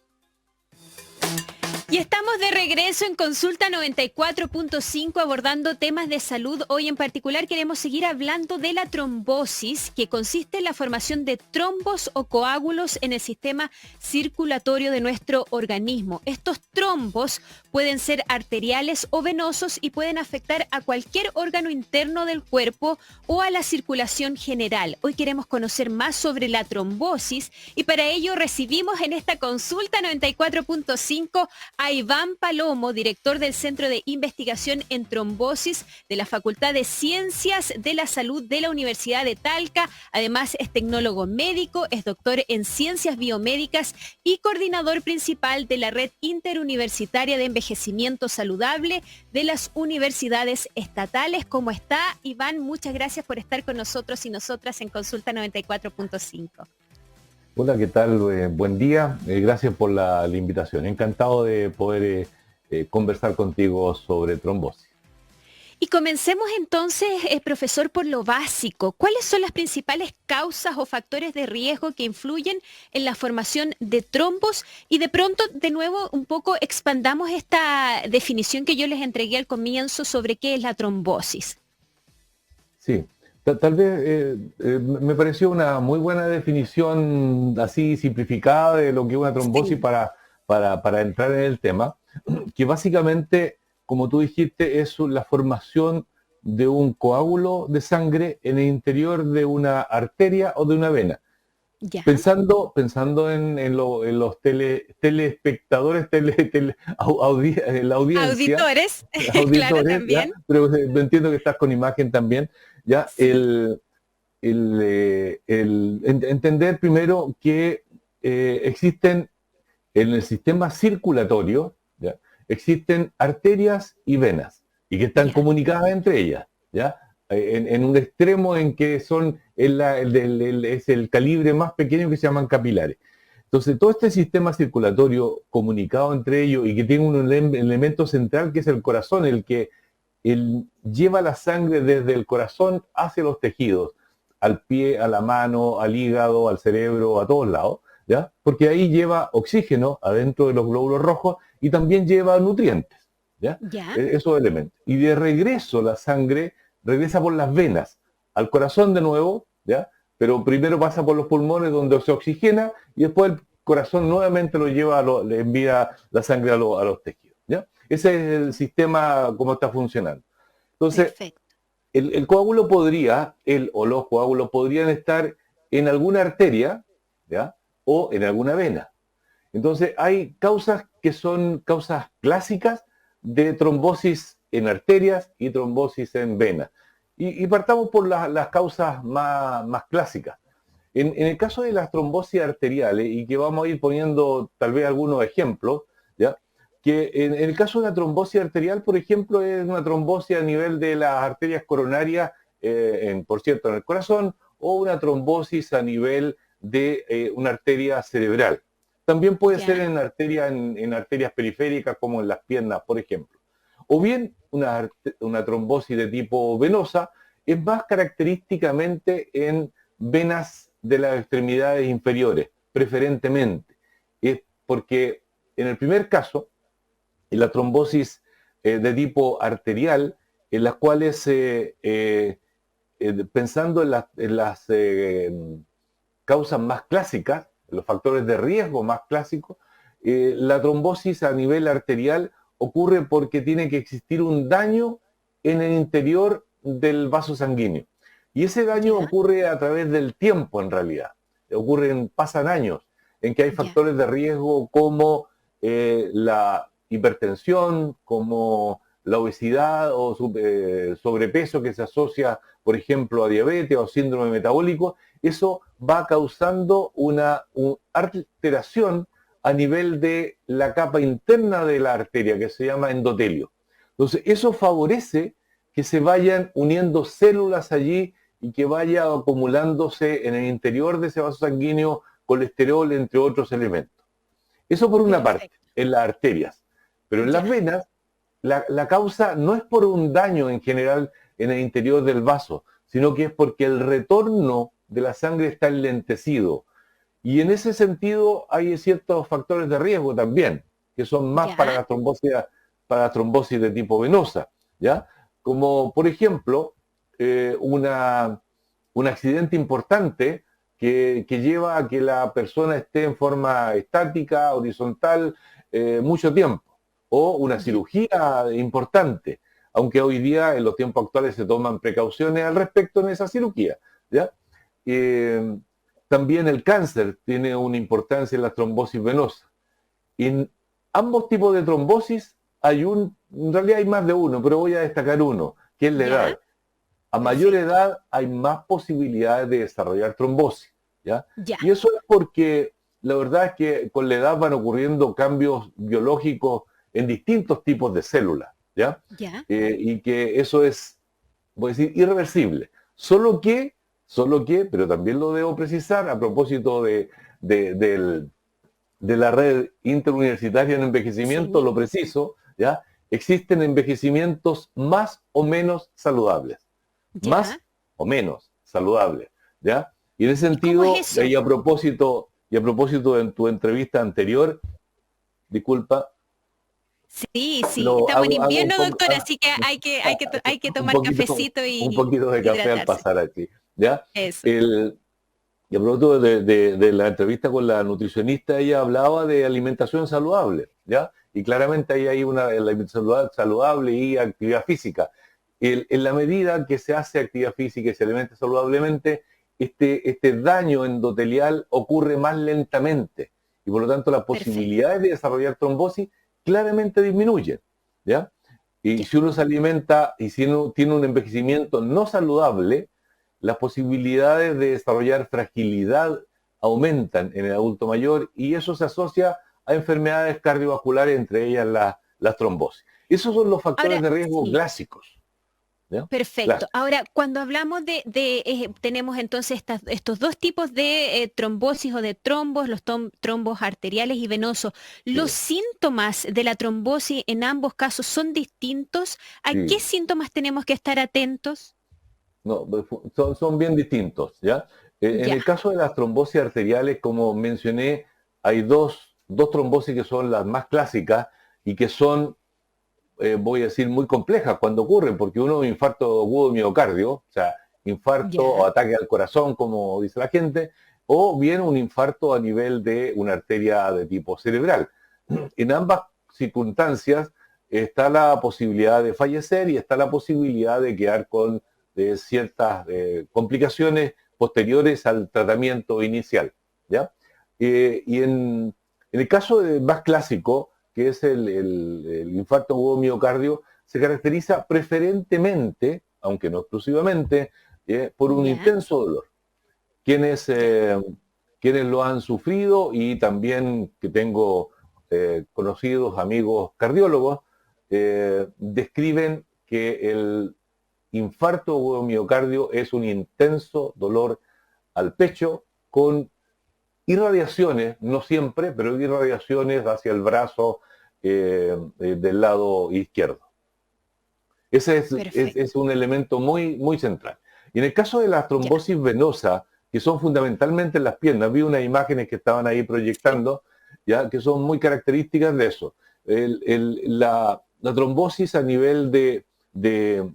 [SPEAKER 3] Y estamos de regreso en Consulta 94.5 abordando temas de salud. Hoy en particular queremos seguir hablando de la trombosis, que consiste en la formación de trombos o coágulos en el sistema circulatorio de nuestro organismo. Estos trombos pueden ser arteriales o venosos y pueden afectar a cualquier órgano interno del cuerpo o a la circulación general. Hoy queremos conocer más sobre la trombosis y para ello recibimos en esta Consulta 94.5 a Iván Palomo, director del Centro de Investigación en Trombosis de la Facultad de Ciencias de la Salud de la Universidad de Talca. Además es tecnólogo médico, es doctor en Ciencias Biomédicas y coordinador principal de la Red Interuniversitaria de Envejecimiento Saludable de las Universidades Estatales. ¿Cómo está, Iván? Muchas gracias por estar con nosotros y nosotras en Consulta 94.5.
[SPEAKER 19] Hola, ¿qué tal? Buen día. Gracias por la invitación. Encantado de poder conversar contigo sobre trombosis.
[SPEAKER 3] Y comencemos entonces, profesor, por lo básico. ¿Cuáles son las principales causas o factores de riesgo que influyen en la formación de trombos? Y de pronto, de nuevo, un poco expandamos esta definición que yo les entregué al comienzo sobre qué es la trombosis.
[SPEAKER 19] Sí. Tal vez me pareció una muy buena definición así simplificada de lo que es una trombosis, sí, para entrar en el tema, que básicamente, como tú dijiste, es la formación de un coágulo de sangre en el interior de una arteria o de una vena. Ya. Pensando en los telespectadores, la audiencia. Auditores, claro, también. ¿Ya? Pero entiendo que estás con imagen también. Ya, sí. Entender primero que existen en el sistema circulatorio, ¿ya?, existen arterias y venas y que están comunicadas entre ellas, ¿ya? En un extremo en que es el calibre más pequeño que se llaman capilares. Entonces, todo este sistema circulatorio comunicado entre ellos y que tiene un elemento central que es el corazón, el que lleva la sangre desde el corazón hacia los tejidos, al pie, a la mano, al hígado, al cerebro, a todos lados, ¿ya? Porque ahí lleva oxígeno adentro de los glóbulos rojos y también lleva nutrientes, ¿ya? Esos elementos. Y de regreso la sangre regresa por las venas al corazón de nuevo, ¿ya? Pero primero pasa por los pulmones donde se oxigena y después el corazón nuevamente lo lleva, le envía la sangre a los tejidos, ¿ya? Ese es el sistema como está funcionando. Entonces, el coágulo los coágulos podrían estar en alguna arteria, ¿ya?, o en alguna vena. Entonces, hay causas que son causas clásicas de trombosis en arterias y trombosis en venas. Y partamos por las causas más clásicas. En el caso de las trombosis arteriales, y que vamos a ir poniendo tal vez algunos ejemplos, ¿ya?, que en el caso de una trombosis arterial, por ejemplo, es una trombosis a nivel de las arterias coronarias, por cierto, en el corazón, o una trombosis a nivel de una arteria cerebral. También puede ser en arterias periféricas, como en las piernas, por ejemplo. O bien una trombosis de tipo venosa es más característicamente en venas de las extremidades inferiores, preferentemente. Es porque en el primer caso, en la trombosis de tipo arterial, en las cuales, pensando en las causas más clásicas, los factores de riesgo más clásicos, la trombosis a nivel arterial ocurre porque tiene que existir un daño en el interior del vaso sanguíneo. Y ese daño ocurre a través del tiempo, en realidad. pasan años, en que hay factores de riesgo como la hipertensión, como la obesidad o sobrepeso que se asocia, por ejemplo, a diabetes o síndrome metabólico. Eso va causando una alteración a nivel de la capa interna de la arteria, que se llama endotelio. Entonces, eso favorece que se vayan uniendo células allí y que vaya acumulándose en el interior de ese vaso sanguíneo colesterol, entre otros elementos. Eso por una parte, en las arterias. Pero en las venas, la causa no es por un daño en general en el interior del vaso, sino que es porque el retorno de la sangre está enlentecido. Y en ese sentido hay ciertos factores de riesgo también, que son más para la trombosis de tipo venosa, ¿ya? Como por ejemplo, un accidente importante que lleva a que la persona esté en forma estática, horizontal, mucho tiempo, o una cirugía importante, aunque hoy día en los tiempos actuales se toman precauciones al respecto en esa cirugía, ¿ya? También el cáncer tiene una importancia en la trombosis venosa. En ambos tipos de trombosis en realidad hay más de uno, pero voy a destacar uno, que es la edad. A mayor edad hay más posibilidades de desarrollar trombosis, ¿ya? Y eso es porque la verdad es que con la edad van ocurriendo cambios biológicos en distintos tipos de células, ¿ya? Y que eso es, voy a decir, irreversible. Solo que, pero también lo debo precisar a propósito de la red interuniversitaria en envejecimiento, lo preciso, ¿ya? Existen envejecimientos más o menos saludables. Más o menos saludables, ¿ya? Y en ese sentido, y a propósito de tu entrevista anterior, disculpa.
[SPEAKER 3] Sí, estamos en invierno, doctor, así que hay que tomar cafecito y
[SPEAKER 19] un poquito de café al pasar aquí, ¿ya?
[SPEAKER 3] Eso.
[SPEAKER 19] Y a propósito de la entrevista con la nutricionista, ella hablaba de alimentación saludable, ¿ya? Y claramente ahí hay una alimentación saludable y actividad física. En la medida que se hace actividad física y se alimenta saludablemente, este daño endotelial ocurre más lentamente y por lo tanto las posibilidades de desarrollar trombosis claramente disminuyen, ¿ya? Y si uno se alimenta y si uno tiene un envejecimiento no saludable, las posibilidades de desarrollar fragilidad aumentan en el adulto mayor y eso se asocia a enfermedades cardiovasculares, entre ellas las trombosis. Esos son los factores de riesgo clásicos. ¿Ya?
[SPEAKER 3] Perfecto.
[SPEAKER 19] Claro.
[SPEAKER 3] Ahora, cuando hablamos tenemos entonces estos dos tipos de trombosis o de trombos, los trombos arteriales y venosos. ¿Los síntomas de la trombosis en ambos casos son distintos? ¿A qué síntomas tenemos que estar atentos?
[SPEAKER 19] No, son bien distintos, ¿ya? En el caso de las trombosis arteriales, como mencioné, hay dos trombosis que son las más clásicas y que son voy a decir, muy complejas cuando ocurren, porque uno es un infarto agudo de miocardio, o sea, infarto o ataque al corazón, como dice la gente, o bien un infarto a nivel de una arteria de tipo cerebral. En ambas circunstancias está la posibilidad de fallecer y está la posibilidad de quedar con ciertas complicaciones posteriores al tratamiento inicial, ¿ya? Y en el caso más clásico, que es el infarto agudo de miocardio, se caracteriza preferentemente, aunque no exclusivamente, por un intenso dolor. Quienes lo han sufrido y también que tengo conocidos, amigos cardiólogos, describen que el infarto agudo de miocardio es un intenso dolor al pecho con irradiaciones, no siempre, pero irradiaciones hacia el brazo del lado izquierdo. Ese es un elemento muy, muy central. Y en el caso de las trombosis venosas, que son fundamentalmente en las piernas, vi unas imágenes que estaban ahí proyectando, ya que son muy características de eso. La trombosis a nivel de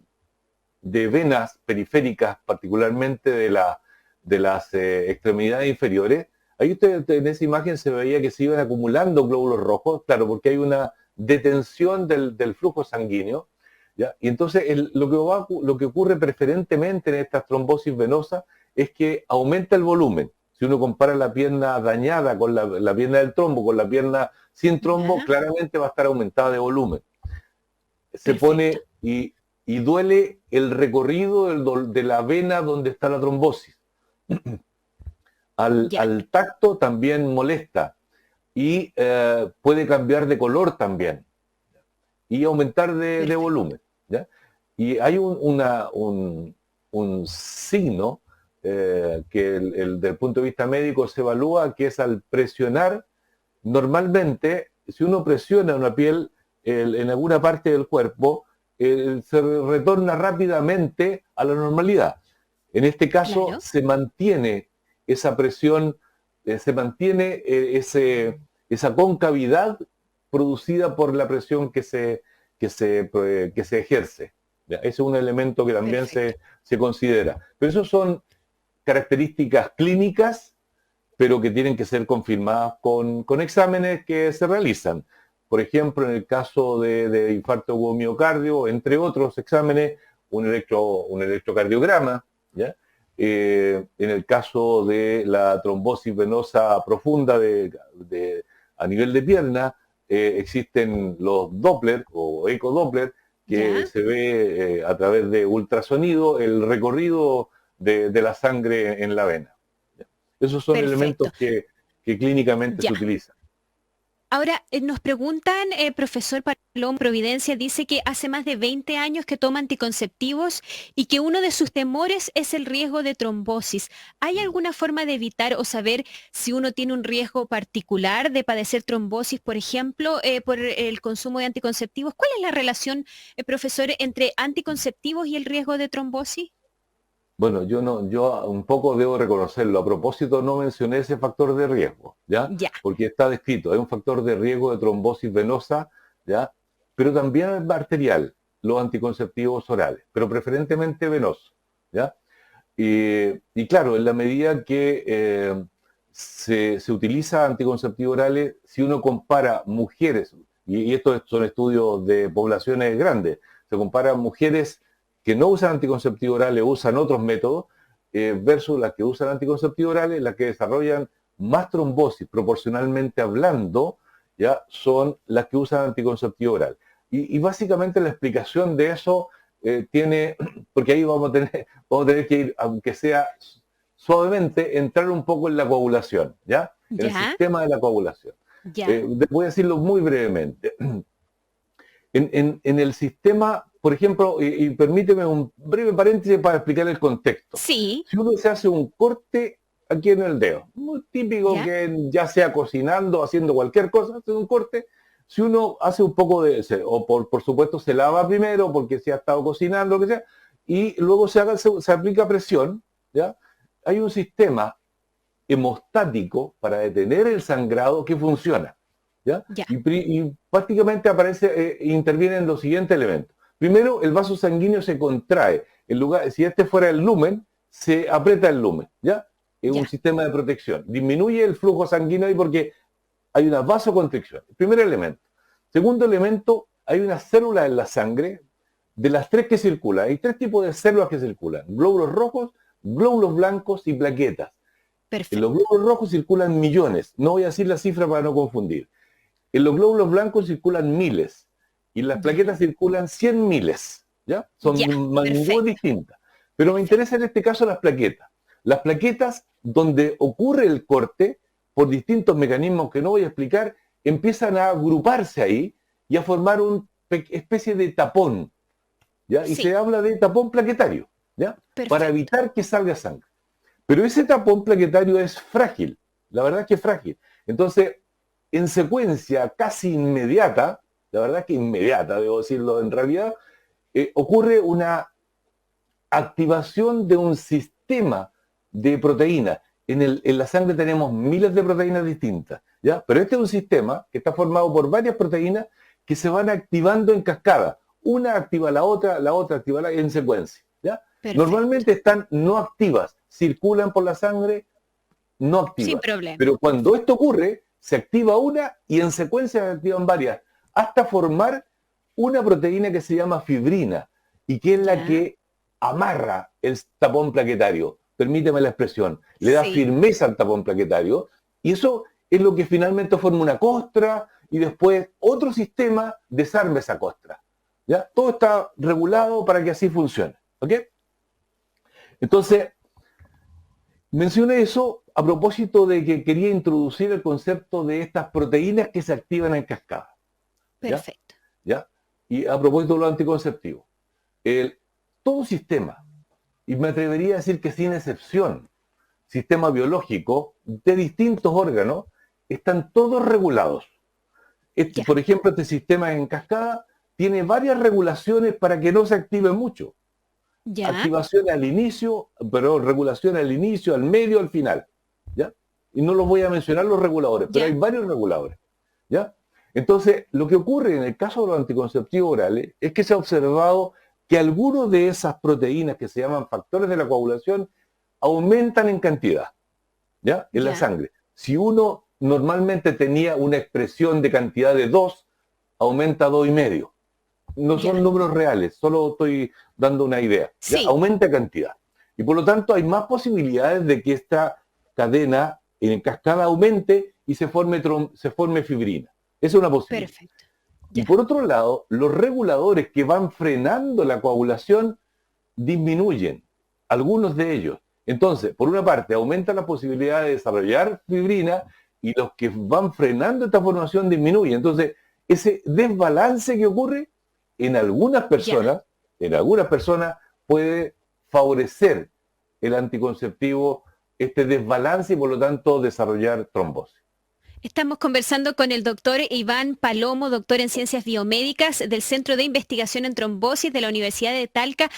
[SPEAKER 19] venas periféricas, particularmente de las extremidades inferiores, ahí en esa imagen se veía que se iban acumulando glóbulos rojos, claro, porque hay una detención del flujo sanguíneo, ¿ya? Y entonces lo que ocurre preferentemente en estas trombosis venosas es que aumenta el volumen, Si uno compara la pierna dañada con la pierna del trombo, con la pierna sin trombo, claramente va a estar aumentada de volumen. Se pone y duele el recorrido de la vena donde está la trombosis. Al tacto también molesta y puede cambiar de color también y aumentar de volumen, ¿ya? Y hay un signo que desde el punto de vista médico se evalúa, que es al presionar. Normalmente, si uno presiona una piel en alguna parte del cuerpo, se retorna rápidamente a la normalidad. En este caso se mantiene esa presión, se mantiene esa concavidad producida por la presión que se ejerce. ¿Ya? Ese es un elemento que también se considera. Pero esos son características clínicas, pero que tienen que ser confirmadas con exámenes que se realizan. Por ejemplo, en el caso de infarto agudo miocardio, entre otros exámenes, un electrocardiograma, ¿ya? En el caso de la trombosis venosa profunda a nivel de pierna, existen los Doppler o ecodoppler, que se ve a través de ultrasonido el recorrido de la sangre en la vena. Esos son elementos que clínicamente se utilizan.
[SPEAKER 3] Ahora, nos preguntan, profesor Palom, Providencia dice que hace más de 20 años que toma anticonceptivos y que uno de sus temores es el riesgo de trombosis. ¿Hay alguna forma de evitar o saber si uno tiene un riesgo particular de padecer trombosis, por ejemplo, por el consumo de anticonceptivos? ¿Cuál es la relación, profesor, entre anticonceptivos y el riesgo de trombosis?
[SPEAKER 19] Bueno, yo un poco debo reconocerlo. A propósito, no mencioné ese factor de riesgo, ¿ya? Porque está descrito, hay un factor de riesgo de trombosis venosa, ¿ya? Pero también arterial, los anticonceptivos orales, pero preferentemente venosos, ¿ya? Y claro, en la medida que se utiliza anticonceptivos orales, si uno compara mujeres, y estos son estudios de poblaciones grandes, se compara mujeres que no usan anticonceptivos orales, usan otros métodos, versus las que usan anticonceptivos orales, las que desarrollan más trombosis proporcionalmente hablando, ya son las que usan anticonceptivo oral. Y básicamente la explicación de eso tiene, porque ahí vamos a tener que ir, aunque sea suavemente, entrar un poco en la coagulación, ¿ya? En el sistema de la coagulación. Voy a decirlo muy brevemente. En el sistema, por ejemplo, y permíteme un breve paréntesis para explicar el contexto.
[SPEAKER 3] Sí.
[SPEAKER 19] Si uno se hace un corte aquí en el dedo, muy típico que ya sea cocinando, haciendo cualquier cosa, hace un corte, si uno hace un poco o por supuesto se lava primero porque se ha estado cocinando, lo que sea, y luego se aplica presión, ¿ya? Hay un sistema hemostático para detener el sangrado que funciona, ¿ya? Y prácticamente intervienen los siguientes elementos. Primero, el vaso sanguíneo se contrae. Si este fuera el lumen, se aprieta el lumen, ¿ya? Es un sistema de protección. Disminuye el flujo sanguíneo ahí porque hay una vasoconstricción. Primer elemento. Segundo elemento, hay una célula en la sangre, de las tres que circulan. Hay tres tipos de células que circulan: glóbulos rojos, glóbulos blancos y plaquetas. En los glóbulos rojos circulan millones. No voy a decir la cifra para no confundir. En los glóbulos blancos circulan miles. Y en las plaquetas circulan 100 miles, ¿ya? Son magnitudes distintas. Pero me interesa en este caso las plaquetas. Las plaquetas, donde ocurre el corte, por distintos mecanismos que no voy a explicar, empiezan a agruparse ahí y a formar una especie de tapón, ¿ya? Y se habla de tapón plaquetario, ¿ya? Para evitar que salga sangre. Pero ese tapón plaquetario es frágil, la verdad es que es frágil. Entonces, en secuencia casi inmediata, la verdad es que inmediata, debo decirlo en realidad, ocurre una activación de un sistema de proteínas. En la sangre tenemos miles de proteínas distintas, ¿ya? Pero este es un sistema que está formado por varias proteínas que se van activando en cascada. Una activa la otra activa la en secuencia, ¿ya? Normalmente están no activas, circulan por la sangre no activas.
[SPEAKER 3] Sin problema.
[SPEAKER 19] Pero cuando esto ocurre, se activa una y en secuencia se activan varias, hasta formar una proteína que se llama fibrina y que es la que amarra el tapón plaquetario. permíteme la expresión, le da
[SPEAKER 3] Sí.
[SPEAKER 19] firmeza al tapón plaquetario, y eso es lo que finalmente forma una costra, y después otro sistema desarma esa costra. ¿Ya? Todo está regulado para que así funcione. ¿Ok? Entonces, mencioné eso a propósito de que quería introducir el concepto de estas proteínas que se activan en cascada. ¿Ya?
[SPEAKER 3] Perfecto.
[SPEAKER 19] ¿Ya? Y a propósito de lo anticonceptivo. Todo sistema, y me atrevería a decir que sin excepción, sistema biológico de distintos órganos, están todos regulados. Por ejemplo, este sistema en cascada tiene varias regulaciones para que no se active mucho.
[SPEAKER 3] Ya.
[SPEAKER 19] Activación al inicio, pero regulación al inicio, al medio, al final. ¿Ya? Y no los voy a mencionar los reguladores, pero hay varios reguladores. ¿Ya? Entonces, lo que ocurre en el caso de los anticonceptivos orales es que se ha observado que algunos de esas proteínas que se llaman factores de la coagulación aumentan en cantidad, ¿ya? En la sangre. Si uno normalmente tenía una expresión de cantidad de 2, aumenta a 2,5. No son números reales, solo estoy dando una idea. ¿Ya?
[SPEAKER 3] Sí.
[SPEAKER 19] Aumenta cantidad. Y por lo tanto hay más posibilidades de que esta cadena en cascada aumente y se forme fibrina. Esa es una posibilidad.
[SPEAKER 3] Perfecto.
[SPEAKER 19] Y por otro lado, los reguladores que van frenando la coagulación disminuyen, algunos de ellos. Entonces, por una parte, aumenta la posibilidad de desarrollar fibrina y los que van frenando esta formación disminuyen. Entonces, ese desbalance que ocurre en algunas personas, puede favorecer el anticonceptivo, este desbalance y por lo tanto desarrollar trombosis.
[SPEAKER 3] Estamos conversando con el doctor Iván Palomo, doctor en Ciencias Biomédicas del Centro de Investigación en Trombosis de la Universidad de Talca.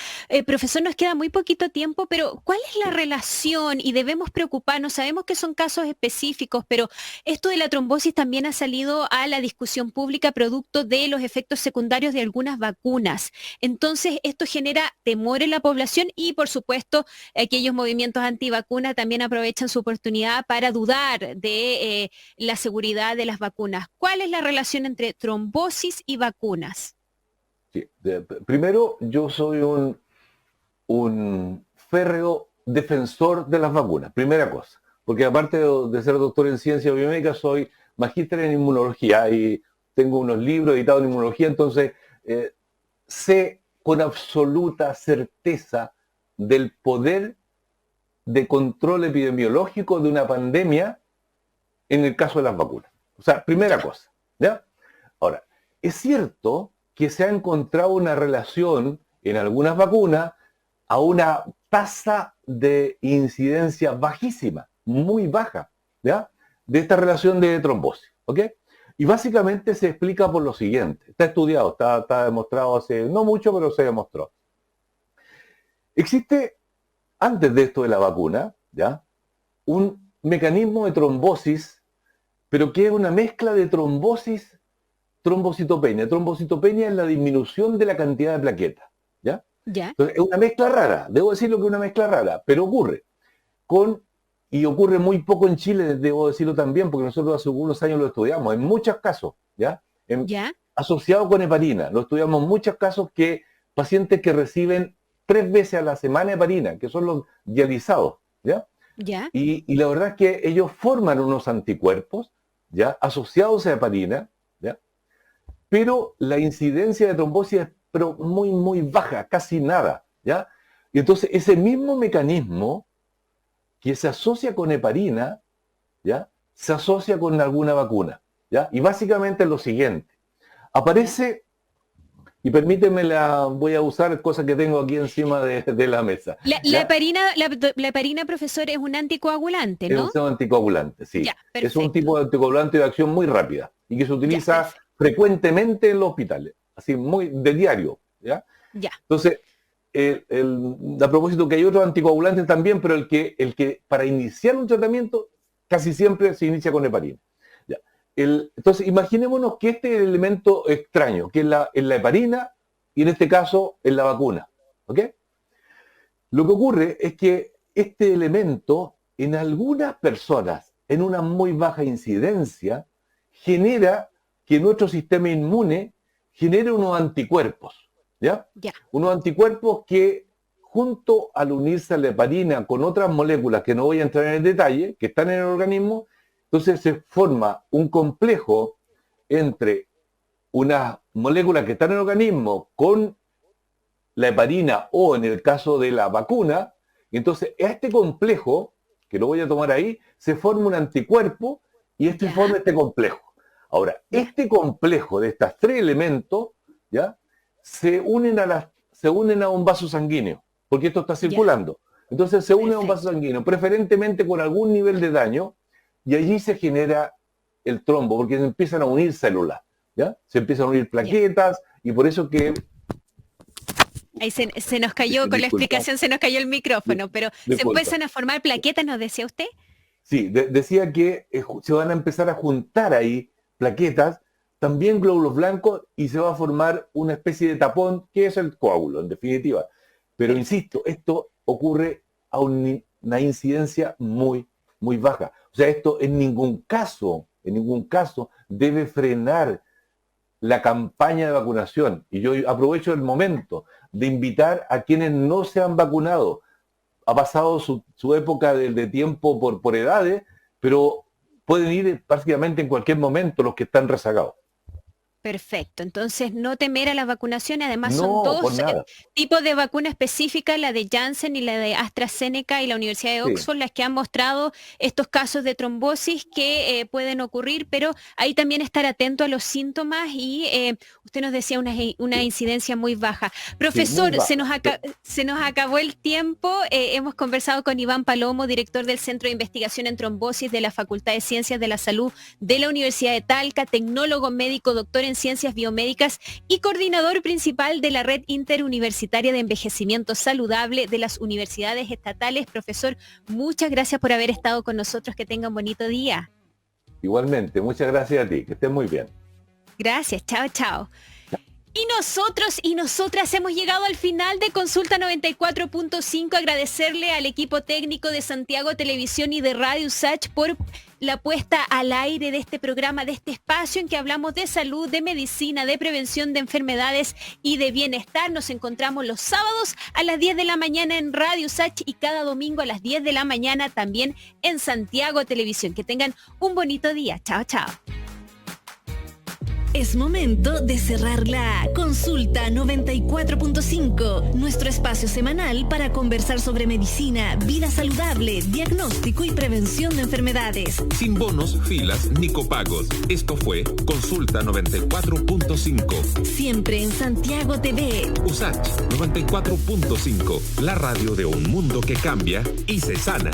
[SPEAKER 3] Profesor, nos queda muy poquito tiempo, pero ¿cuál es la relación? Y debemos preocuparnos, sabemos que son casos específicos, pero esto de la trombosis también ha salido a la discusión pública producto de los efectos secundarios de algunas vacunas. Entonces, esto genera temor en la población y, por supuesto, aquellos movimientos antivacunas también aprovechan su oportunidad para dudar de la seguridad de las vacunas. ¿Cuál es la relación entre trombosis y vacunas?
[SPEAKER 19] Sí. Primero, yo soy un férreo defensor de las vacunas, primera cosa, porque aparte de ser doctor en ciencia biomédica, soy magíster en inmunología y tengo unos libros editados en inmunología, entonces sé con absoluta certeza del poder de control epidemiológico de una pandemia en el caso de las vacunas. O sea, primera cosa, ¿ya? Ahora, es cierto que se ha encontrado una relación en algunas vacunas a una tasa de incidencia bajísima, muy baja, ¿ya? De esta relación de trombosis, ¿ok? Y básicamente se explica por lo siguiente. Está estudiado, está demostrado hace no mucho, pero se demostró. Existe, antes de esto de la vacuna, ¿ya? Un mecanismo de trombosis, pero que es una mezcla de trombosis, trombocitopenia. Trombocitopenia es la disminución de la cantidad de plaquetas, ¿ya? Entonces, es una mezcla rara, debo decirlo que es una mezcla rara, pero ocurre. Y ocurre muy poco en Chile, debo decirlo también, porque nosotros hace algunos años lo estudiamos, en muchos casos, ¿ya? Asociado con heparina, lo estudiamos en muchos casos que pacientes que reciben 3 veces a la semana heparina, que son los dializados, ¿ya? Y la verdad es que ellos forman unos anticuerpos, ¿ya? Asociados a heparina, ¿ya? Pero la incidencia de trombosis es muy, muy baja, casi nada, ¿ya? Y entonces ese mismo mecanismo que se asocia con heparina, ¿ya? Se asocia con alguna vacuna, ¿ya? Y básicamente es lo siguiente. Aparece, y permíteme voy a usar cosas que tengo aquí encima de la mesa.
[SPEAKER 3] La heparina, profesor, es un anticoagulante, ¿no?
[SPEAKER 19] Es un anticoagulante, sí. Es un tipo de anticoagulante de acción muy rápida y que se utiliza frecuentemente en los hospitales, así muy de diario, ¿ya? Entonces, a propósito que hay otros anticoagulantes también, pero el que para iniciar un tratamiento casi siempre se inicia con heparina. ¿Ya? Entonces, imaginémonos que este es el elemento extraño, que es la heparina y en este caso es la vacuna. ¿Ok? Lo que ocurre es que este elemento en algunas personas, en una muy baja incidencia, genera que nuestro sistema inmune genere unos anticuerpos. ¿Ya? Unos anticuerpos que junto al unirse la heparina con otras moléculas que no voy a entrar en el detalle, que están en el organismo, entonces se forma un complejo entre unas moléculas que están en el organismo con la heparina o en el caso de la vacuna, y entonces a este complejo, que lo voy a tomar ahí, se forma un anticuerpo y forma este complejo. Ahora, este complejo de estos 3 elementos, ¿ya? Se unen a un vaso sanguíneo, porque esto está circulando. Entonces se une a un vaso sanguíneo, preferentemente con algún nivel de daño, y allí se genera el trombo, porque se empiezan a unir células, ¿ya? Se empiezan a unir plaquetas, y por eso que...
[SPEAKER 3] Ahí se nos cayó, con la explicación se nos cayó el micrófono, pero se empiezan a formar plaquetas, ¿nos decía usted?
[SPEAKER 19] Sí, decía que se van a empezar a juntar ahí plaquetas, también glóbulos blancos, y se va a formar una especie de tapón, que es el coágulo, en definitiva. Pero insisto, esto ocurre a una incidencia muy, muy baja. O sea, esto en ningún caso debe frenar la campaña de vacunación. Y yo aprovecho el momento de invitar a quienes no se han vacunado. Ha pasado su época de tiempo por edades, pero pueden ir prácticamente en cualquier momento los que están rezagados.
[SPEAKER 3] Perfecto, entonces no temer a la vacunación, además son 2 tipos de vacuna específica, la de Janssen y la de AstraZeneca y la Universidad de Oxford, las que han mostrado estos casos de trombosis que pueden ocurrir, pero ahí también estar atento a los síntomas y usted nos decía una incidencia muy baja. Profesor, sí, muy baja. Se nos acabó el tiempo, hemos conversado con Iván Palomo, director del Centro de Investigación en Trombosis de la Facultad de Ciencias de la Salud de la Universidad de Talca, tecnólogo médico, doctor en Ciencias Biomédicas y coordinador principal de la Red Interuniversitaria de Envejecimiento Saludable de las Universidades Estatales. Profesor, muchas gracias por haber estado con nosotros. Que tenga un bonito día.
[SPEAKER 19] Igualmente, muchas gracias a ti. Que estés muy bien.
[SPEAKER 3] Gracias, chao, chao. Y nosotros y nosotras hemos llegado al final de Consulta 94.5. Agradecerle al equipo técnico de Santiago Televisión y de Radio USACH por la puesta al aire de este programa, de este espacio en que hablamos de salud, de medicina, de prevención de enfermedades y de bienestar. Nos encontramos los sábados a las 10 de la mañana en Radio USACH y cada domingo a las 10 de la mañana también en Santiago Televisión. Que tengan un bonito día. Chao, chao.
[SPEAKER 2] Es momento de cerrar la Consulta 94.5, nuestro espacio semanal para conversar sobre medicina, vida saludable, diagnóstico y prevención de enfermedades.
[SPEAKER 1] Sin bonos, filas ni copagos. Esto fue Consulta 94.5.
[SPEAKER 2] Siempre en Santiago TV.
[SPEAKER 1] USACH 94.5, la radio de un mundo que cambia y se sana.